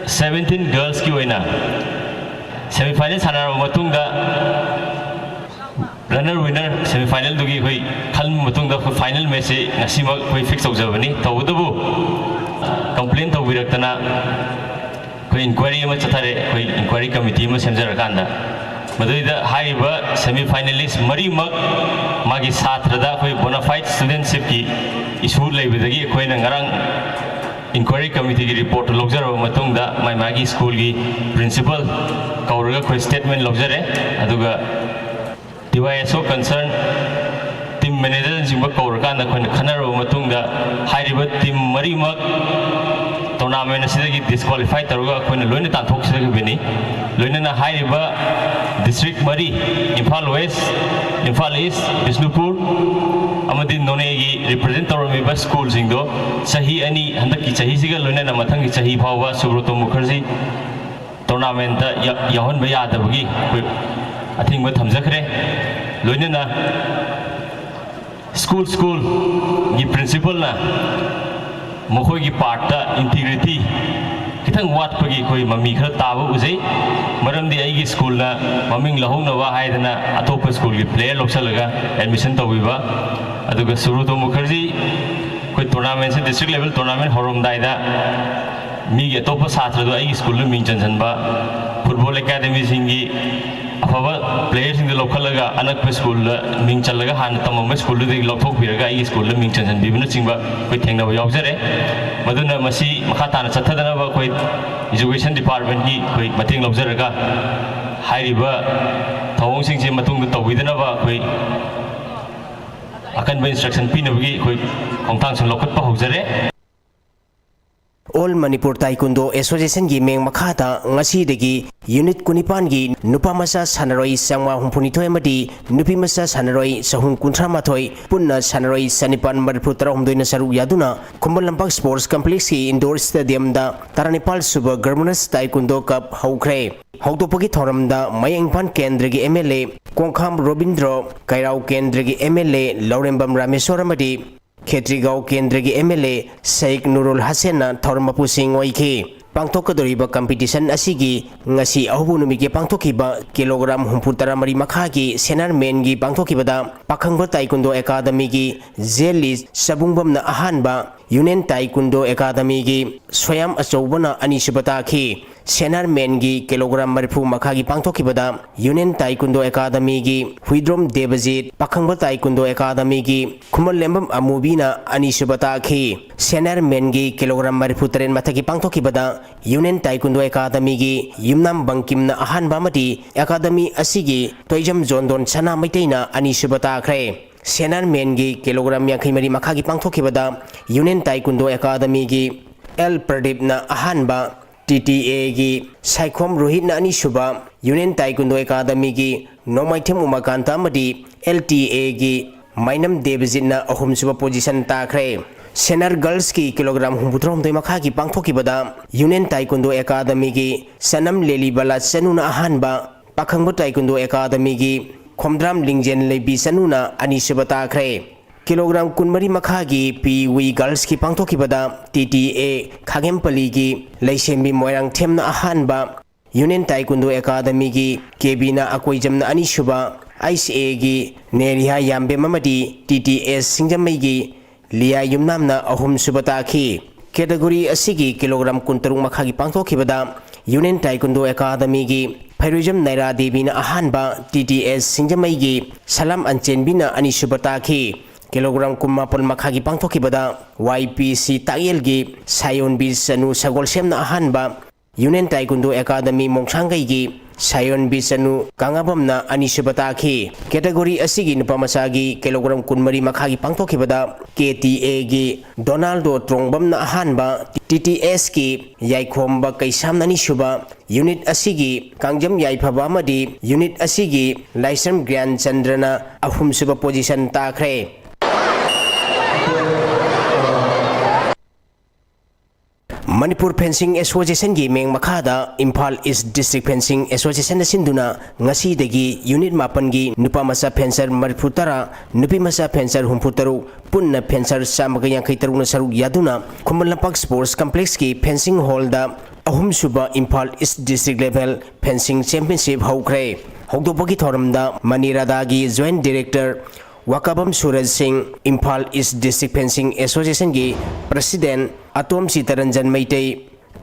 17 girls ki oina semi final sanara matungda runner winner semi final dugi khoi khal matungda final match se ngasima khoi fix tawjabani tawdabu complaint tawbiraktana koi inquiry ma chathare koi inquiry committee ma semjarakanda maduida haiba semi finalist mari mak magi satrada koi bona fide studentship ki issue leibadagi koi na ngarang inquiry committee ki report logjaro matungda mai magi school ki principal kauraga koi statement logjare aduga DYSO concern team manager jingba kaurakanda koi khanaro matungda haiba team mari mak tournament asidagi disqualify taruga koina loina tanthok sidagi bini loina na haiba district mari Imphal West Imphal East Bisnupur amadi none gi represent tarami ba school singdo sahi ani handaki sahi siga loina na mathangi sahi bhawa Subroto Mukherjee tournament da yahon ba yadabagi athing ba thamjakhre loina na school gi principal na Mokhoi ki part da integrity kitang wat pagi koi mami khar tabu uzai maram di ai gi school na maming lahong na wa haidana atopa school gi player loksalaga admission tawiba aduga Subroto Mukherjee koi tournament se district level tournament horom daida mi gi atopa satra do ai gi school la ming chanjanba football academy singi afaba players in the local laga anak school la ming chalaga han tamam school de lokthok biraga ai school la ming chanjan bibna chingba koi thengna ba yaujare maduna masi makha na chathadana ba koi education department ki koi mating lojaraga hairiba thawong sing je matung da tawidana ba koi akan ba instruction pinabagi koi khongthang sun lokhat pa hojare All Manipur Taekwondo Association gi meng makhata ngasi degi unit kunipan gi nupa masa sanaroi sangma humpuni amadi nupi masa sanaroi sahung kuntra mathoi punna sanaroi sanipan marpu tarahumdoina saru yaduna Kumbal Lampak Sports Complex ki indoor stadium da Taranipal Suba Governmental Taekwondo Cup haukre hautopagi thoramda Mayangpan Kendra gi MLA Kongkham Robindro Kairau Kendra gi MLA Laurembam Rameswar amadi Khetrigau Kendra gi MLA Sheikh Nurul Hasan na thormapu sing oiki pangthokadoriba competition asigi ngasi ahubu numige pangthokiba kilogram 63 makha gi senior men gi pangthokibada pakhangba taekwondo academy gi zeli sabungbam na ahanba union taekwondo academy की स्वयं अचौबना अनीसुब ताखी सेनर main की kilogram मरफू मखा की पांथोखिबदा union taekwondo academy की हुइद्रोम Devjit Pakhangba ताइकुंडो academy की Khuman लेंबम अमूबीना अनीसुब ताखी सेनर main की kilogram मरफू तरेन मथकी पांथोखिबदा union taekwondo academy की युमनाम बंकिमना अहानबा मती एकादमी असिगी तोइजम जोंदोन सना मैतैना अनीसुब ताखरे सेनर मेन की किलोग्राम यांखैमरी मखा की पांथोखिबदा यूनियन ताइकुंडो एकादमी की एल प्रदीपना अहानबा TTA की Saikhom Rohit अनीसुबा union taekwondo academy की नोमाइथम उमाकांता मदी LTA की माइनम देवजितना अहुमसुबा पोजीशन ताखरे सेनर गर्ल्स की किलोग्राम हुंबुद्रोम दो मखा की पांथोखिबदा यूनियन ताइकुंडो एकादमी की सनम लेलीबला चनुना अहानबा पाखंब ताइकुंडो एकादमी की खोमद्राम लिंगजेन लेबी चनुना अनीसुबा ताखरे किलोग्राम कुनमरी मखा की पी गर्ल्स की पांथोखिबदा TTA खागेमपली की लैसेमी मोयरांग थेमना अहानबा यूनियन ताइकुंडो एकादमी की केबीना अकोइजमना अनीसुबा ICA की नेरिया याम्बेम अमदी TTS सिंगजमई की लिया युमनामना अहुमसुब ताखी कैटेगरी असिगी किलोग्राम कुंतरुंग मखा की पांथोखिबदा यूनियन ताइकुंडो एकादमी की फैरुजम नैरा देवीना अहानबा TTS सिंगजमई की सलाम अंचेनबीना अनीसुब ताखी किलोग्राम कुमापन मखा की पांथोखिबदा YPC तायल की सायोनबी सनु सगोलसेमना अहानबा यूनियन ताइकुंडो एकादमी मोंगसांगई की सायोनबी सनु कांगाबमना अनीसुब ताखी कैटेगरी असिगी नुपामसा की किलोग्राम कुनमरी मखा की पांथोखिबदा KTA की डोनाल्डो ट्रोंगबमना अहानबा TTS की याइखोमबा कैसामना अनीसुबा यूनिट असिगी कांगजम याइफबा मदी यूनिट असिगी लाइसम ग्यान चंद्रना अहुमसुब पोजीशन ताखरे मणिपुर फेंसिंग एसोसिएशन की मेंग मखादा Imphal east district fencing association सिंधुना ngasi यूनिट मापन की नुपा मसा फेंसर मरफुतरा नुपी मसा फेंसर हुमफुतरु पुन्ना फेंसर सामग यांखै तरुना सरुक यादुना खुमलपक स्पोर्ट्स कॉम्प्लेक्स की फेंसिंग हॉल दा अहुम सुबा Imphal east district level fencing championship हौख्रे हौदोपगी थोरमदा मनीरादा की joint director Wakambam Suraj Singh Imphal east district fencing association की प्रेसिडेंट अतोम सीतारंजन मैतई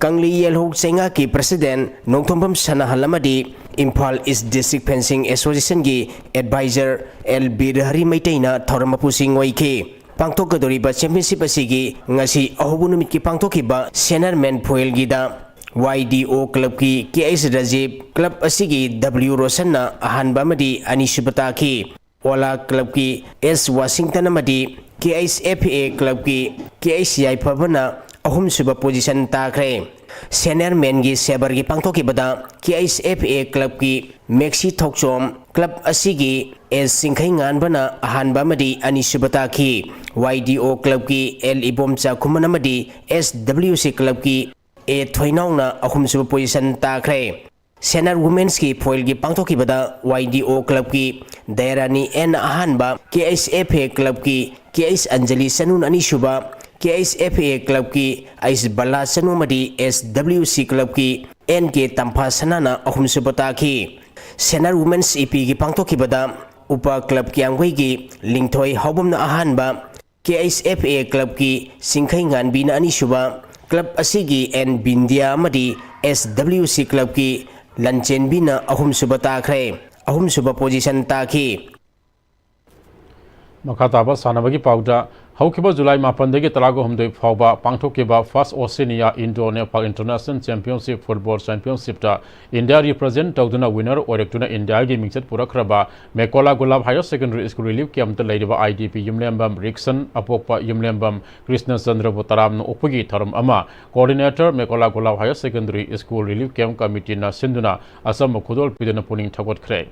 कंगली येलहोक चेंगा की प्रेसिडेंट नोंथोंबम सनाहलमदी Imphal east district fencing association की एडवाइजर एल बिरहरी मैतईना थोरमपुसिंग ओइखे पांथोकदोरिबा चैंपियनशिप असिगी ngasi अहोबु नुमित की पांथोखिबा सेनर मेन फोइल गिदा YDO क्लब की KS राजीव क्लब असिगी W रोशनना अहानबा मदी अनीसुब ताखी ओला क्लब की S वाशिंगटन मदी KSFA क्लब की KS याइफबना अहुमसुब पोजीशन ताखरे सेनियर मेन की सेबर की पांथोखिबदा KSFA क्लब की मेक्सी थोकचोम क्लब असिगी S सिंखैंगानबना अहानबा मदी अनीसुब ताखी YDO क्लब की L इबोमचा खुमन मदी SWC क्लब की A थोइनाउना अहुमसुब पोजीशन ताखरे सेनर वुमेन्स की फोइल की पांथोखिबदा YDO क्लब की दयारानी N अहानबा KSFA क्लब की KS अंजलि सनुन अनीसुबा KSFA क्लब की आइस बल्ला सनु मदी SWC क्लब की N के तंफा सनाना अहुमसुब ताखी सेनर वुमेन्स EP की पांथोखिबदा उपा क्लब की अंगोई की लिंगथोई हौबमना अहानबा KSFA क्लब की सिंखैंगानबीना अनीसुबा क्लब असिगी N बिंदिया मदी SWC क्लब की लंचेनबीना अहुमसुब ताखरे अहुमसुब पोजीशन ताखी मखाताबा सानबगी पाउदा हौखिबा जुलाई 9 दगी तलागो हमदे फावबा पांथोखिबा first Oceania Indo Nepal international championship football championship ता इंडिया रिप्रेजेंट तौदुना विनर ओरेक्टुना इंडिया गी मिंगचत पुरखरबा Mekola Gulab higher secondary school relief camp लेरिबा IDP युमलेंबम रिक्सन अपोकपा युमलेंबम कृष्ण चंद्र बोतराम उपगी थरम अमा coordinator Mekola Gulab higher secondary school relief camp committee ना सिंधुना Assam खुदोल पिदना पुनिंग थगोतखरे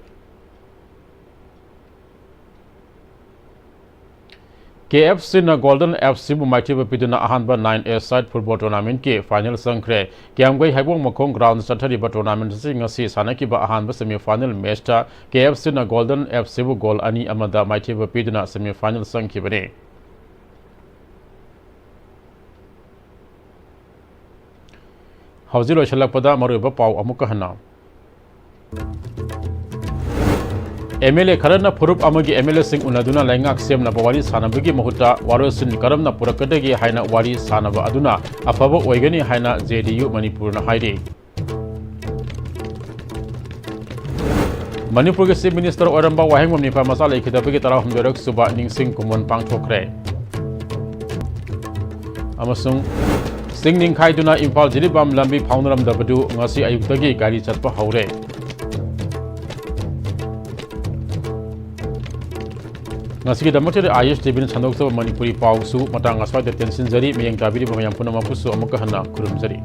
KFC na Golden FC bu maitiba piduna ahanba 9A side football tournament ke final sangkre kyamgoi haibong makong ground sathari ba tournament singa si sanaki ba ahanba semi final match ta KFC na Golden FC bu goal ani amada maitiba piduna semi final sangki bane hawzilo shalakpada maruba pau amuka hana MLA Kharna फुरुप अमगी MLA Singh उनदुना लाइंगाक सेमना बवारी सानबगी महुता वारोसिन करमना पुरकदगी हाइना वारी सानब अदुना अफब ओइगनी हाइना JDU मणिपुरना हाइरे Manipur के chief minister Oramba वाहेंगम निफा मसा लेखिदबगी तरा हमदरक सुबा निंगसिंग Koeman पांगथोखरे अमसुंग सिंग निंखाइदुना इम्फाल जिरिबाम लंबी फाउनरमदबदु ngasi ayuktagi gari chatpa haure ngasi damakte ISTV ni chandok Manipuri pau su matang aswa de tensin jari miyang tabiri bamayam punama pusu amaka hana kurum jari